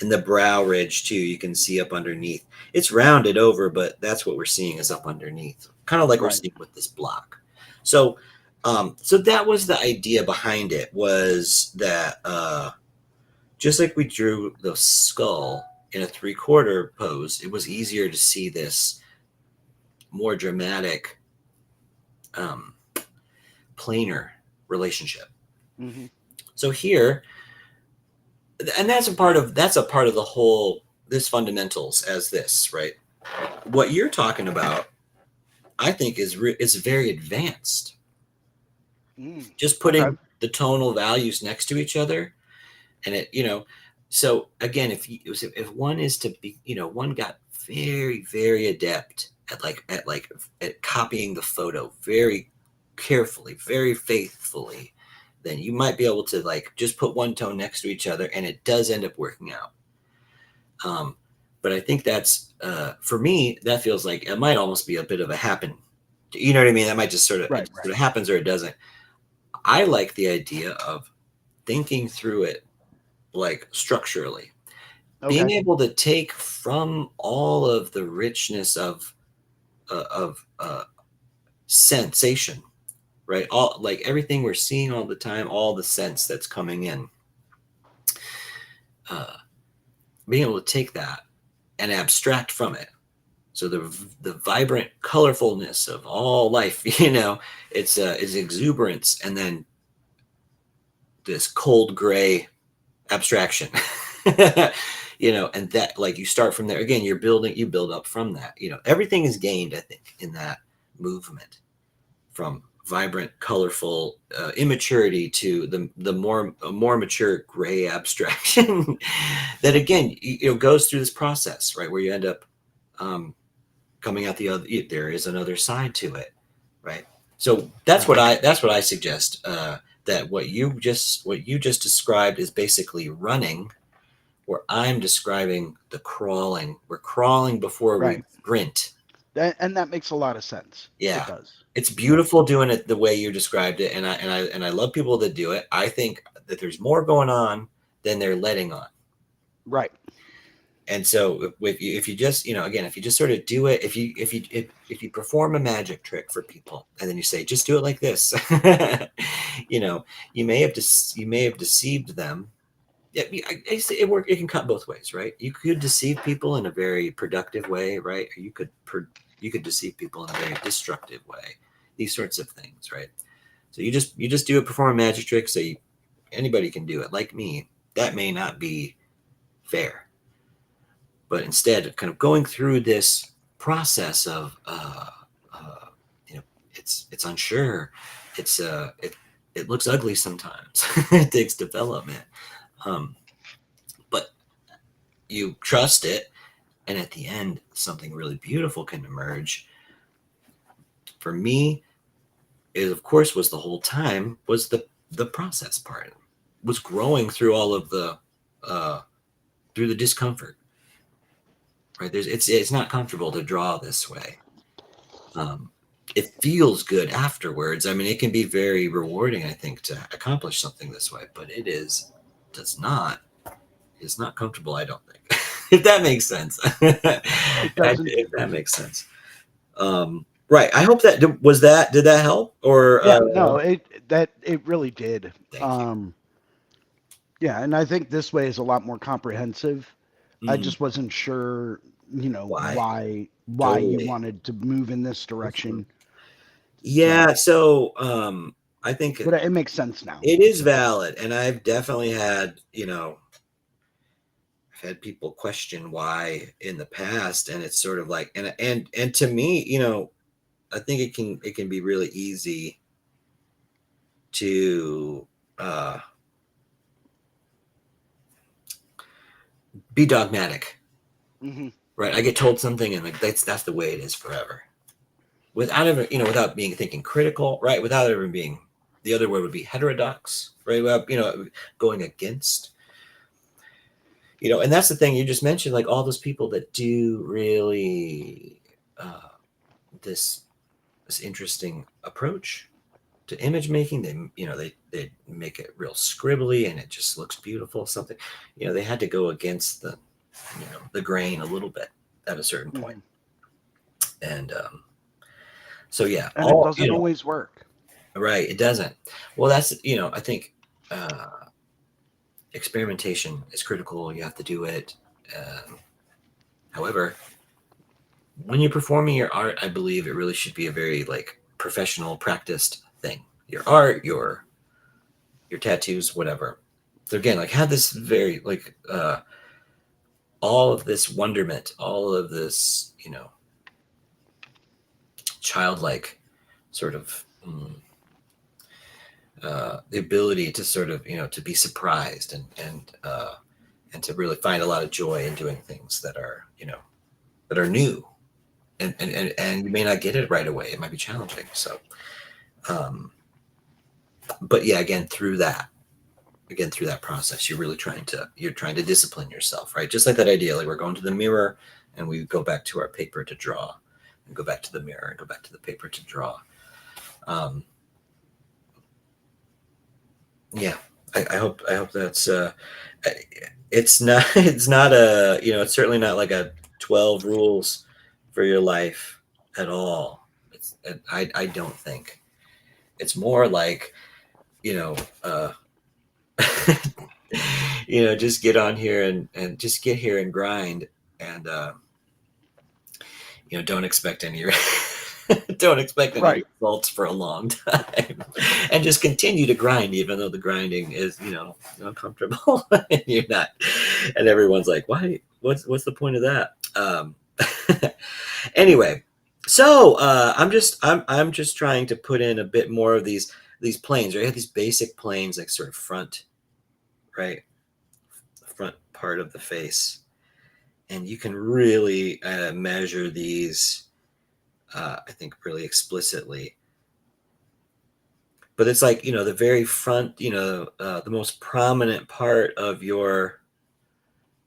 And the brow ridge too, you can see up underneath. It's rounded over, but that's what we're seeing is up underneath, kind of like we're Right. seeing with this block. So, so that was the idea behind it. Was that just like we drew the skull in a 3/4 pose, it was easier to see this more dramatic, um, planar relationship. Mm-hmm. So here, and that's a part of the whole this fundamentals as this, right? What you're talking about, I think, is very advanced. Mm. Just Okay. putting the tonal values next to each other, and so again, if one is to be, one got very very adept at copying the photo very carefully, very faithfully, then you might be able to like just put one tone next to each other, and it does end up working out. Um, but I think that's for me, that feels like it might almost be a bit of a happen. You know what I mean? That might just sort of it Right. just Right. sort of happens or it doesn't. I like the idea of thinking through it like structurally, being Okay. able to take from all of the richness of sensation, right? All like everything we're seeing all the time, all the sense that's coming in. Uh, Being able to take that and abstract from it. So the vibrant colorfulness of all life, it's exuberance, and then this cold gray abstraction. And that like you start from there again. You build up from that. Everything is gained, I think, in that movement from vibrant, colorful immaturity to the more mature gray abstraction that again goes through this process, right, where you end up um, coming out the other. There is another side to it, right? So that's Right. what I suggest. That what you just described is basically running, where I'm describing the crawling. We're crawling before we Right. sprint. And that makes a lot of sense. It Yeah, does. it's Yeah. beautiful doing it the way you described it, and I love people that do it. I think that there's more going on than they're letting on. Right. And so if you just again, if you just sort of do it, if you perform a magic trick for people and then you say just do it like this, you know you may have deceived them. Yeah, I say it can cut both ways, right? You could deceive people in a very productive way, right? Or you could deceive people in a very destructive way. These sorts of things, right? So you just do a perform a magic trick, so anybody can do it like me. That may not be fair, but instead of kind of going through this process of uh, you know it's unsure, it looks ugly sometimes. It takes development, um, but you trust it, and at the end something really beautiful can emerge. For me, it of course was the whole time was the process part, was growing through all of the uh, through the discomfort, right? It's not comfortable to draw this way. um, it feels good afterwards. I mean, it can be very rewarding, I think, to accomplish something this way, but does not is not comfortable. I don't think, if that makes sense. It does If indeed. that makes sense. Right. I hope that was that. Did that help? Or Yeah, no, it really did. thank you. Um, yeah, and I think this way is a lot more comprehensive. I Mm, just wasn't sure, why? why you Totally. wanted to move in this Mhm. direction. So, Yeah. So I think But it makes sense now. it is valid, and I've definitely had, I've had people question why in the past, and it's sort of like, and to me, I think it can be really easy to be dogmatic, Hmm. right? I get told something, and like that's the way it is forever, without ever, without being thinking critical, right? Without ever being, the other word would be heterodox, right? Without, going against, and that's the thing you just mentioned, like all those people that do really uh, this this interesting approach to image making. They make it real scribbly, and it just looks beautiful. Something, they had to go against the grain a little bit at a certain point. Hmm. And so yeah, And it all doesn't always work. right, it doesn't. Well, that's, I think uh, experimentation is critical. You have to do it. However, when you're performing your art, I believe it really should be a very like professional, practiced thing. Your art, your tattoos, whatever. So again, like have this very like all of this wonderment, all of this, childlike sort of the ability to sort of, to be surprised, and to really find a lot of joy in doing things that are, that are new, and you may not get it right away. It might be challenging. So, um, but yeah, again through that process, you're trying to discipline yourself, right? Just like that idea, like we're going to the mirror, and we go back to our paper to draw, and go back to the mirror, and go back to the paper to draw. Um, yeah, I hope that's it's not it's not a, it's certainly not like a 12 rules for your life at all. I don't think it's more like, you know uh just get on here, and just get here and grind, and don't expect any don't expect any Right. results for a long time, and just continue to grind, even though the grinding is, uncomfortable, and you're not, and everyone's like, why, what's the point of that? Anyway, so I'm just trying to put in a bit more of these planes, right? I have these basic planes, like sort of front, right, the front part of the face, and you can really measure these, I think, really explicitly. But it's like, the very front, the most prominent part of your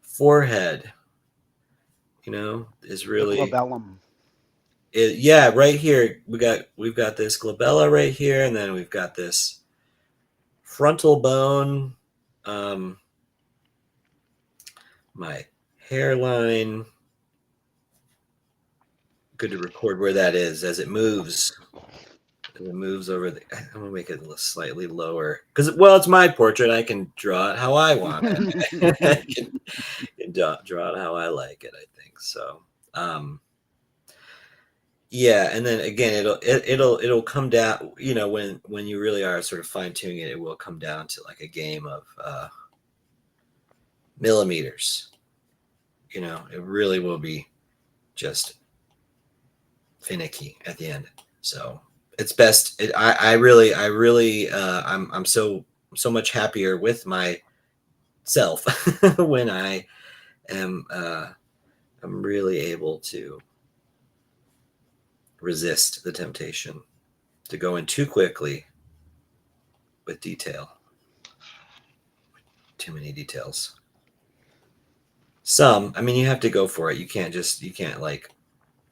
forehead, is The really, glabellum. yeah, right here. We've got this glabella right here, and then we've got this frontal bone, um, my hairline. Good to record where that is as it moves. As it moves over the, I'm gonna make it slightly lower because, well, it's my portrait. I can draw it how I want it. I can draw it how I like it, I think so. Um, yeah, and then again, it'll come down. When you really are sort of fine tuning it, it will come down to like a game of millimeters. It really will be just finicky at the end. So it's best. I really, I'm so much happier with myself when I am I'm really able to resist the temptation to go in too quickly with detail, too many details. Some, I mean, you have to go for it. You can't like,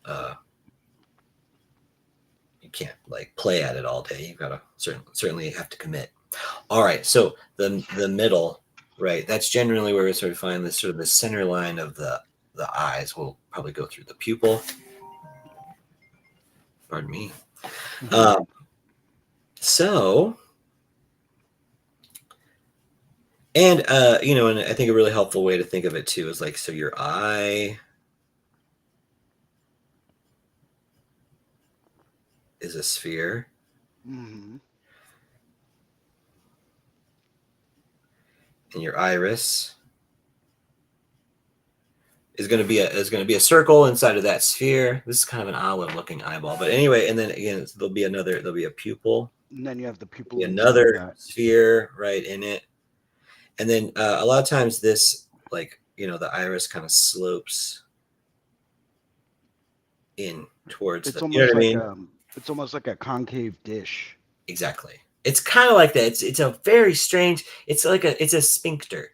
uh, you can't like play at it all day. You've got to certainly have to commit. All right, so the middle, right? That's generally where we sort of find this sort of the center line of the eyes. Will probably go through the pupil. Pardon me. Hmm. Um, so, and and I think a really helpful way to think of it too is like, so your eye is a sphere, Hmm. And your iris is going to be a circle inside of that sphere. This is kind of an olive looking eyeball, but anyway, and then again there'll be a pupil, And then you have the there'll pupil be inside of another that. sphere right in it, and then a lot of times this, like, the iris kind of slopes in towards It's the, you know almost what I like mean? it's almost like a concave dish. Exactly. It's kind of like that. It's a very strange. It's a sphincter.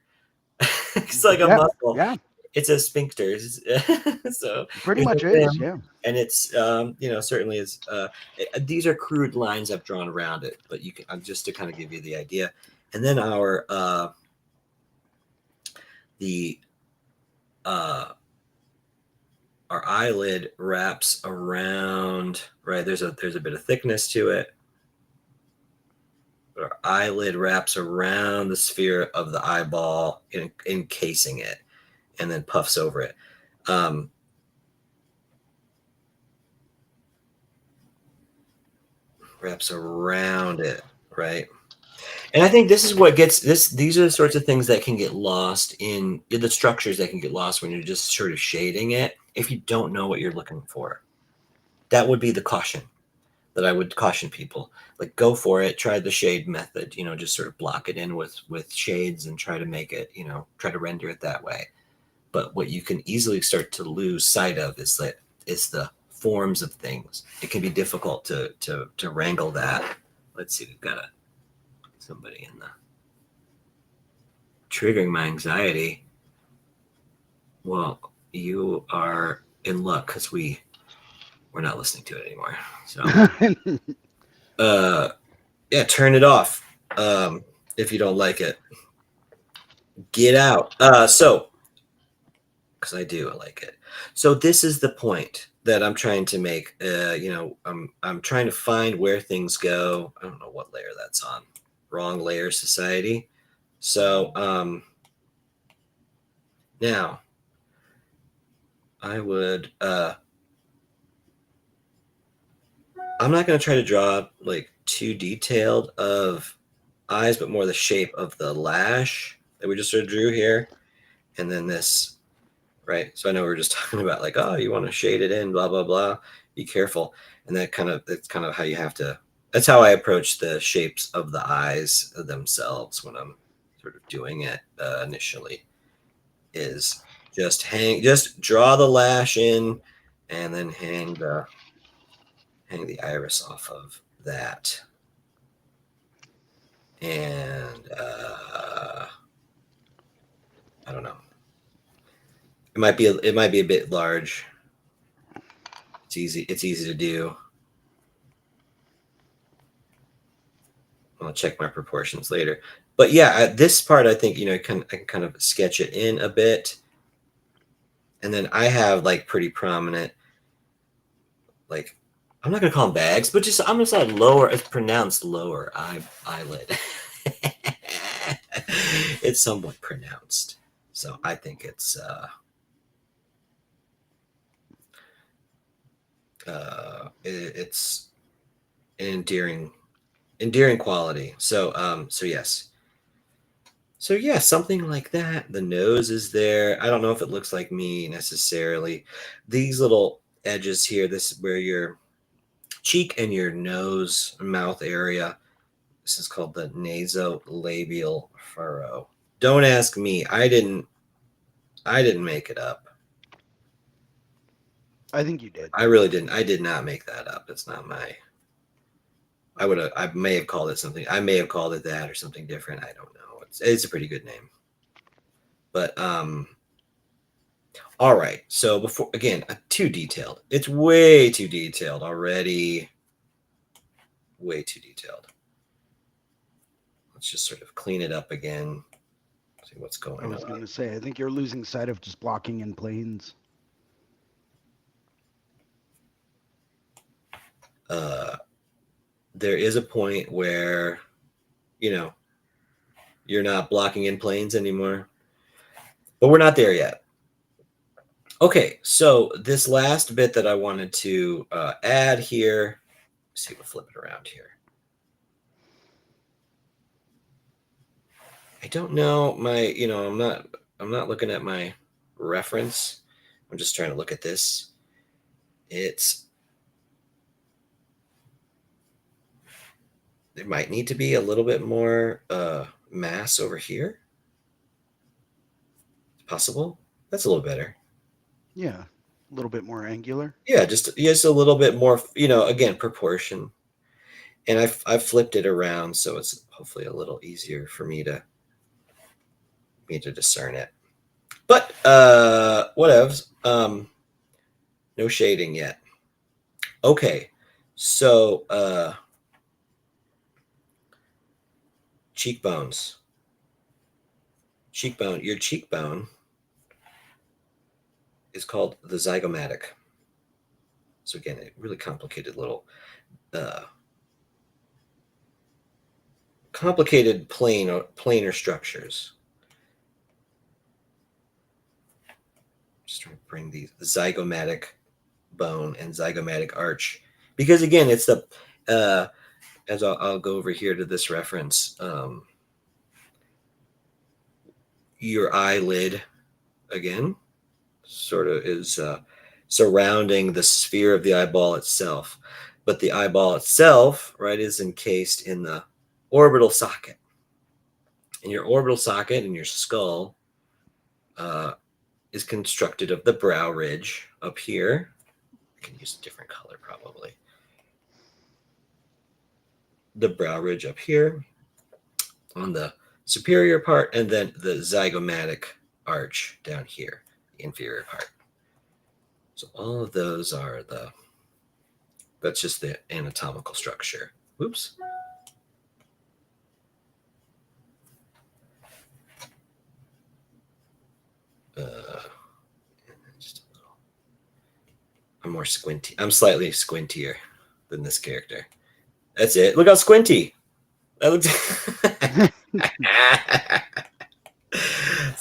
It's like a Yeah, muscle. yeah, It's a sphincter. So pretty there's a much is. rim, Yeah. and it's certainly is. These are crude lines I've drawn around it, but you can just to kind of give you the idea. And then the uh, our eyelid wraps around, right. There's a bit of thickness to it. Our eyelid wraps around the sphere of the eyeball, encasing it, and then puffs over it. Um, Wraps around it, right? And I think this is what gets this. These are the sorts of things that can get lost in the structures that can get lost when you're just sort of shading it. If you don't know what you're looking for, that would be the caution that I would caution people. Like, go for it. Try the shade method. Just sort of block it in with shades and try to make it. Try to render it that way. But what you can easily start to lose sight of is that it's the forms of things. It can be difficult to wrangle that. Let's see. We've got somebody in the triggering my anxiety. Well, you are in luck because we're not listening to it anymore. So, uh, yeah, turn it off. If you don't like it, get out. Because I like it. So this is the point that I'm trying to make. I'm trying to find where things go. I don't know what layer that's on. Wrong layer society. So now I would I'm not going to try to draw like too detailed of eyes, but more the shape of the lash that we just sort of drew here. And then this, right? So I know we were just talking about like, oh, you want to shade it in, blah, blah, blah. Be careful. And that's kind of how you have to, that's how I approach the shapes of the eyes themselves when I'm sort of doing it initially, is just draw the lash in and then hang the iris off of that. And I don't know. It might be a bit large. It's easy to do. I'll check my proportions later. But yeah, this part I think I can kind of sketch it in a bit, and then I have like pretty prominent, like, I'm not gonna call them bags, but just I'm gonna say lower. It's pronounced lower eyelid. It's somewhat pronounced, so I think it's an endearing quality. So yes. So yeah, something like that. The nose is there. I don't know if it looks like me necessarily. These little edges here, this is where your cheek and your nose mouth area. This is called the nasolabial furrow. Don't ask me. I didn't make it up. I think you did. I really didn't. I did not make that up. It's not my I may have called it something. I may have called it that or something different. I don't know. It's a pretty good name. But all right. So before, again, too detailed. It's way too detailed already. Way too detailed. Let's just sort of clean it up again. See what's I going was on. going to say, I think you're losing sight of just blocking in planes. Uh, there is a point where, you know, you're not blocking in planes anymore, but we're not there yet. Okay, so this last bit that I wanted to add here, let's see, we'll flip it around here. I don't know I'm not looking at my reference. I'm just trying to look at this. It's There might need to be a little bit more mass over here. Possible. That's a little better. Yeah, a little bit more angular. Yeah, just a little bit more. Again, proportion. And I've flipped it around, so it's hopefully a little easier for me to discern it. But whatevs. No shading yet. Okay, so cheekbones. Your cheekbone is called the zygomatic. So again, a really complicated little, uh, complicated planar structures. Just trying to bring the zygomatic bone and zygomatic arch, because again, it's the as I'll go over here to this reference. Your eyelid again sort of is surrounding the sphere of the eyeball itself, but the eyeball itself, right, is encased in the orbital socket. And your orbital socket in your skull uh, is constructed of the brow ridge up here. I can use a different color probably. The brow ridge up here on the superior part, and then the zygomatic arch down here, the inferior part. So all of those are that's just the anatomical structure. Oops. Just a little. I'm more squinty. I'm slightly squintier than this character. That's it. Look how squinty. That looks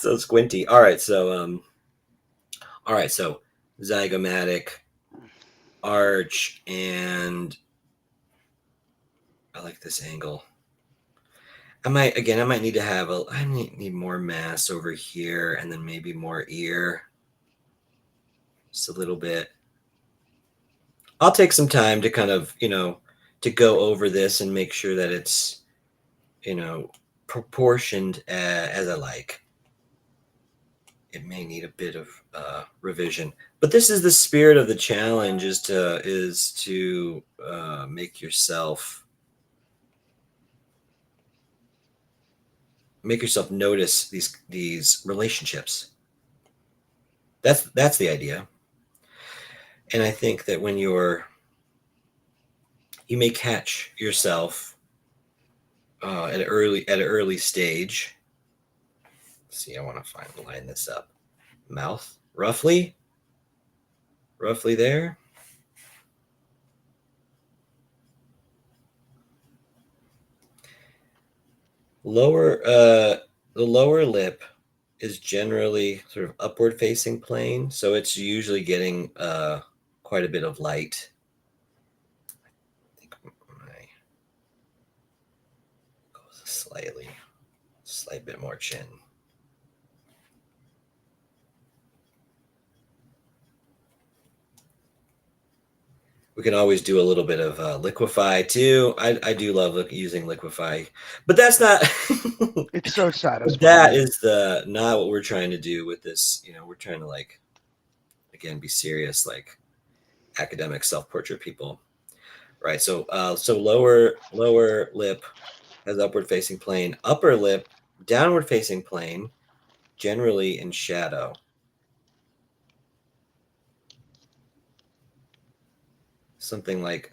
so squinty. All right, so zygomatic arch, and I like this angle. I might need to have I need more mass over here, and then maybe more ear. Just a little bit. I'll take some time to kind of, to go over this and make sure that it's, proportioned as I like. It may need a bit of revision, but this is the spirit of the challenge: is to make yourself notice these relationships. That's the idea. And I think that when you may catch yourself at an early stage. Let's see, I want to line this up. Mouth, roughly there. The lower lip is generally sort of upward facing plane, so it's usually getting quite a bit of light. I think my goes slight bit more chin. We can always do a little bit of liquify too. I do love using liquify, but that's not. It's so But that satisfying. is not what we're trying to do with this. We're trying to, like, again, be serious, like academic self-portrait people, right? So lower lip has upward facing plane, upper lip downward facing plane, generally in shadow. Something like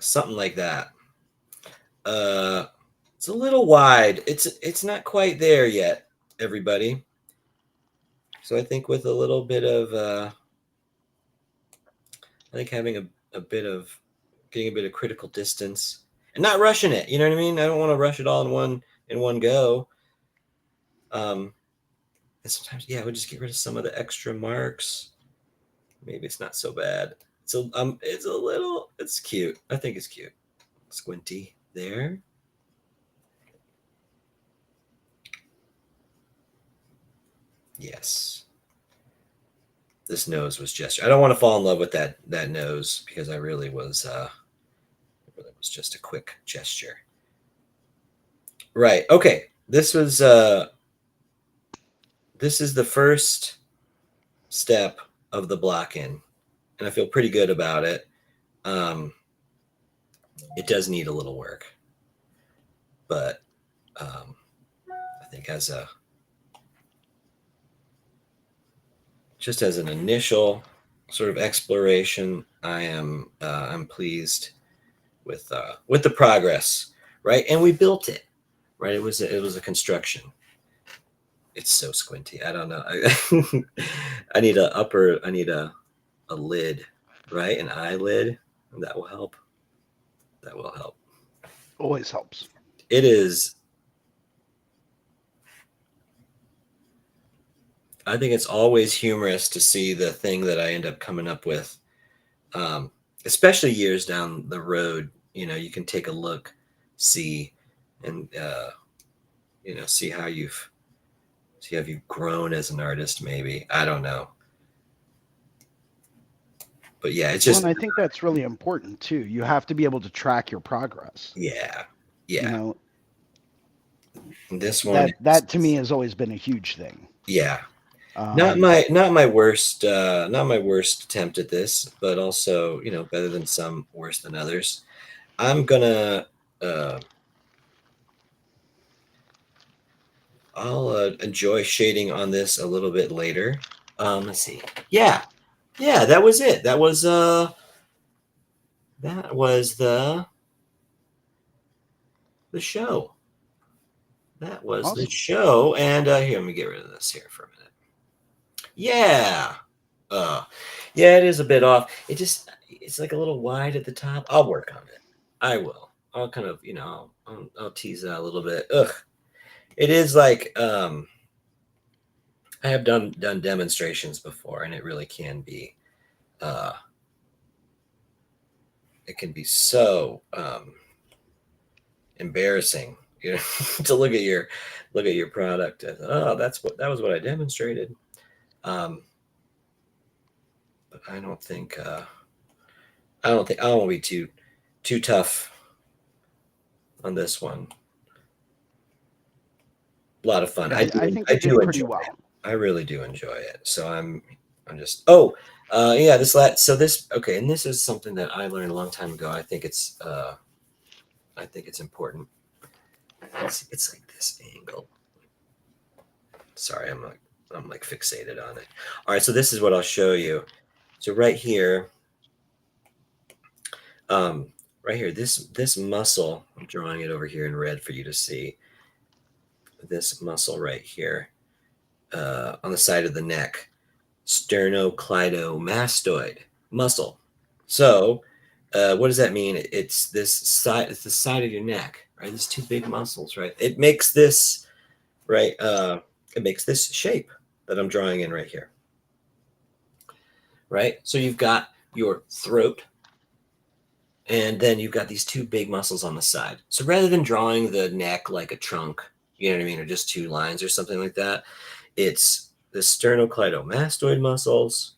that. Uh, it's a little wide. It's not quite there yet, everybody. So I think with a little bit of, I think having a bit of getting a bit of critical distance and not rushing it. You know what I mean? I don't want to rush it all in one go. And sometimes, yeah, we'll just get rid of some of the extra marks. Maybe it's not so bad. It's cute. I think it's cute. Squinty there. Yes. This nose was gesture. I don't want to fall in love with that nose because I really was just a quick gesture. Right. Okay. This is the first step of the block in, and I feel pretty good about it. Um, it does need a little work, but I think just as an initial sort of exploration, I'm pleased with the progress, right? And we built it, right? It was a construction. It's so squinty. I don't know. I need a lid, right? An eyelid. That will help. That will help. Always helps. It is. I think it's always humorous to see the thing that I end up coming up with, um, especially years down the road. You know, you can take a look, see, and see how you've grown as an artist. Maybe I don't know, but yeah, it's Well, and just I think that's really important too. You have to be able to track your progress. yeah, You yeah. know, This one, that to me has always been a huge thing. yeah, Um, not my worst attempt at this, but also better than some, worse than others. I'm gonna uh, I'll enjoy shading on this a little bit later. Let's see. Yeah, yeah, that was it. That was the show. That was the awesome. show. And here, let me get rid of this here for a minute. Yeah. Uh, yeah, it is a bit off. It's like a little wide at the top. I'll work on it. I will. I'll kind of, I'll tease that a little bit. Ugh. It is like I have done demonstrations before, and it really can be uh it can be so embarrassing, to look at your product. And, oh, that was what I demonstrated. Um, but I don't want to be too tough on this one. A lot of fun. Yeah, I think I you do did pretty enjoy it. well. I really do enjoy it. So I'm just oh yeah, this okay, and this is something that I learned a long time ago. I think it's important. It's like this angle. Sorry, I'm like fixated on it. All right, so this is what I'll show you. So um, right here, this muscle. I'm drawing it over here in red for you to see. This muscle right here, on the side of the neck, sternocleidomastoid muscle. So, what does that mean? It's this side. It's the side of your neck, right? These two big muscles, right? It makes this right. It makes this shape that I'm drawing in right here, right? So you've got your throat, and then you've got these two big muscles on the side. So rather than drawing the neck like a trunk, you know what I mean, or just two lines or something like that, it's the sternocleidomastoid muscles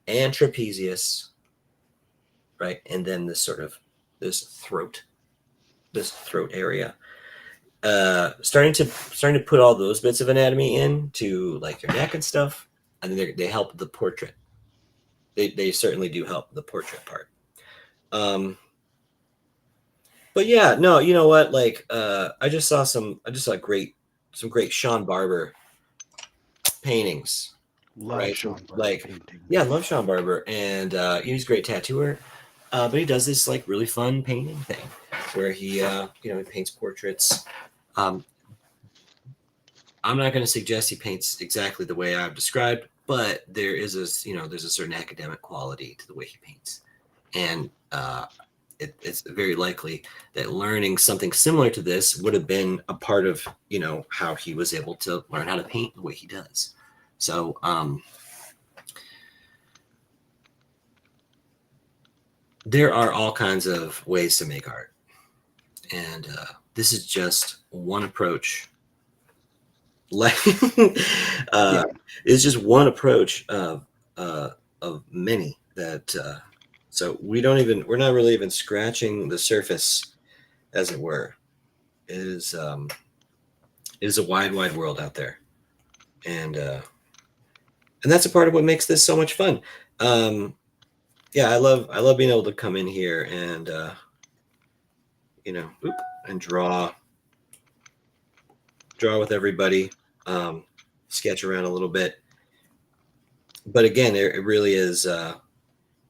and trapezius, right? And then this throat, this throat area. Starting to put all those bits of anatomy into like your neck and stuff, and they help the portrait. They certainly do help the portrait part. Um, but yeah, no, you know what? Like, I just saw some great Sean Barber paintings, Love right? Sean Barber Like, paintings. yeah, I love Sean Barber, and he's a great tattooer. But he does this like really fun painting thing where he paints portraits. Um, I'm not going to suggest he paints exactly the way I've described, but there's a certain academic quality to the way he paints, and it's very likely that learning something similar to this would have been a part of how he was able to learn how to paint the way he does. So there are all kinds of ways to make art, and this is just one approach like uh, Yeah, it's just one approach of many that so we're not really even scratching the surface, as it were. It is a wide world out there, and that's a part of what makes this so much fun. Um, yeah, I love being able to come in here and oop, and draw with everybody, um, sketch around a little bit. But again, it really is.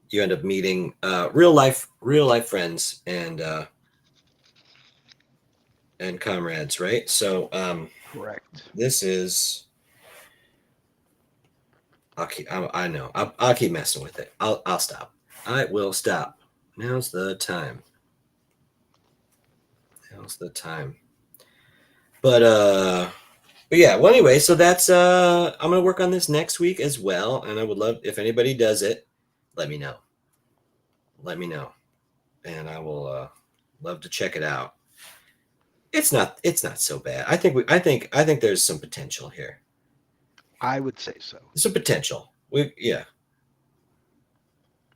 You end up meeting real life friends and comrades, right? So correct. this is. I know. I'll keep messing with it. I'll stop. I will stop. Now's the time. Now's the time. But yeah. Well, anyway, so that's I'm gonna work on this next week as well, and I would love if anybody does it. Let me know. Let me know, and I will love to check it out. It's not so bad. I think there's some potential here. I would say so. There's some potential. We got,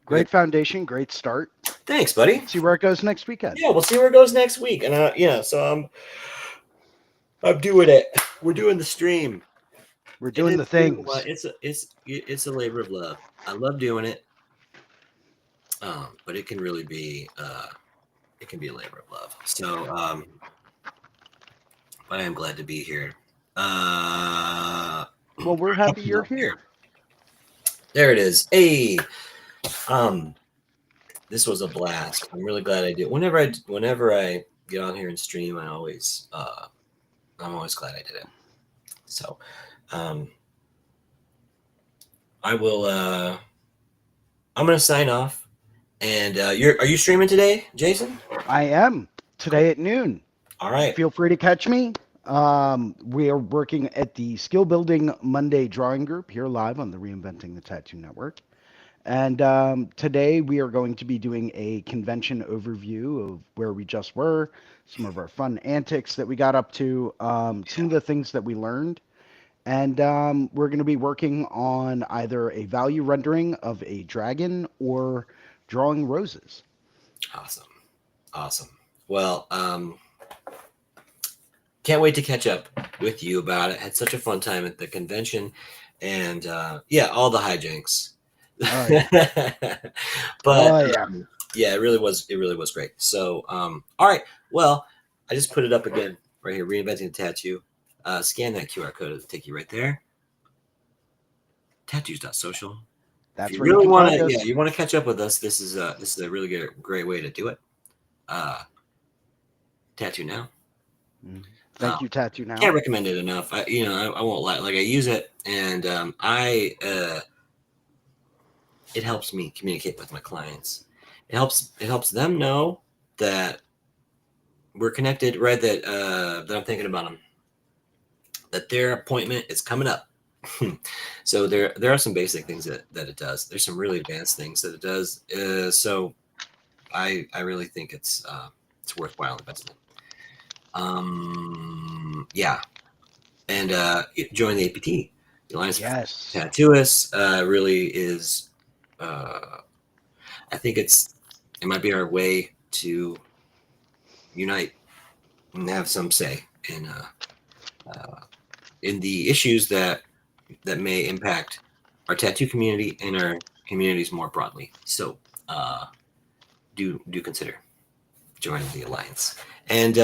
Great foundation, great start. thanks, buddy. See where it goes next weekend. Yeah, we'll see where it goes next week. And so I'm doing it. We're doing the stream. We're And doing the it's been a while. things. It's a labor of love. I love doing it. But it can really be it can be a labor of love. So but I am glad to be here. Well, we're happy you're here. There it is. Hey, um, this was a blast. I'm really glad I did. Whenever I get on here and stream, I'm always glad I did it. So, um, I will. I'm gonna sign off. And are you streaming today, Jason? I am today at noon. All right. Feel free to catch me. We are working at the Skill Building Monday Drawing Group here live on the Reinventing the Tattoo Network. And today we are going to be doing a convention overview of where we just were, some of our fun antics that we got up to, some of the things that we learned. And we're going to be working on either a value rendering of a dragon or drawing roses. Awesome. Awesome. Well, can't wait to catch up with you about it. Had such a fun time at the convention, and yeah, all the hijinks. Oh, yeah. But Oh, yeah. yeah, it really was great. So all right, well, I just put it up again right here, reinventing the tattoo. Scan that QR code, it'll take you right there. Tattoos.social. If That's you where you really can want find to, yeah, us. you want to catch up with us, this is a really great way to do it. Tattoo now. Thank you, Tattoo Can't Now. recommend it enough. I won't lie. Like I use it, and it helps me communicate with my clients. It helps them know that we're connected, right? That I'm thinking about them, that their appointment is coming up. So there are some basic things that it does. There's some really advanced things that it does. So I really think it's worthwhile investment. Yeah, and join the APT. The Alliance for Yes. Tattooists really is. I think it might be our way to unite and have some say in the issues that may impact our tattoo community and our communities more broadly. So do consider joining the alliance, and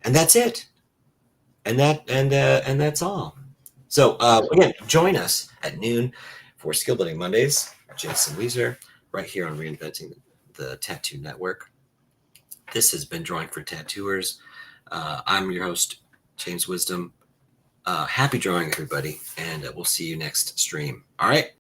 that's it, and that's all. So Awesome. again, join us at noon for Skill Building Mondays. Jason Weezer, right here on Reinventing the Tattoo Network. This has been Drawing for Tattooers. I'm your host, James Wisdom. Happy drawing, everybody, and we'll see you next stream. All right.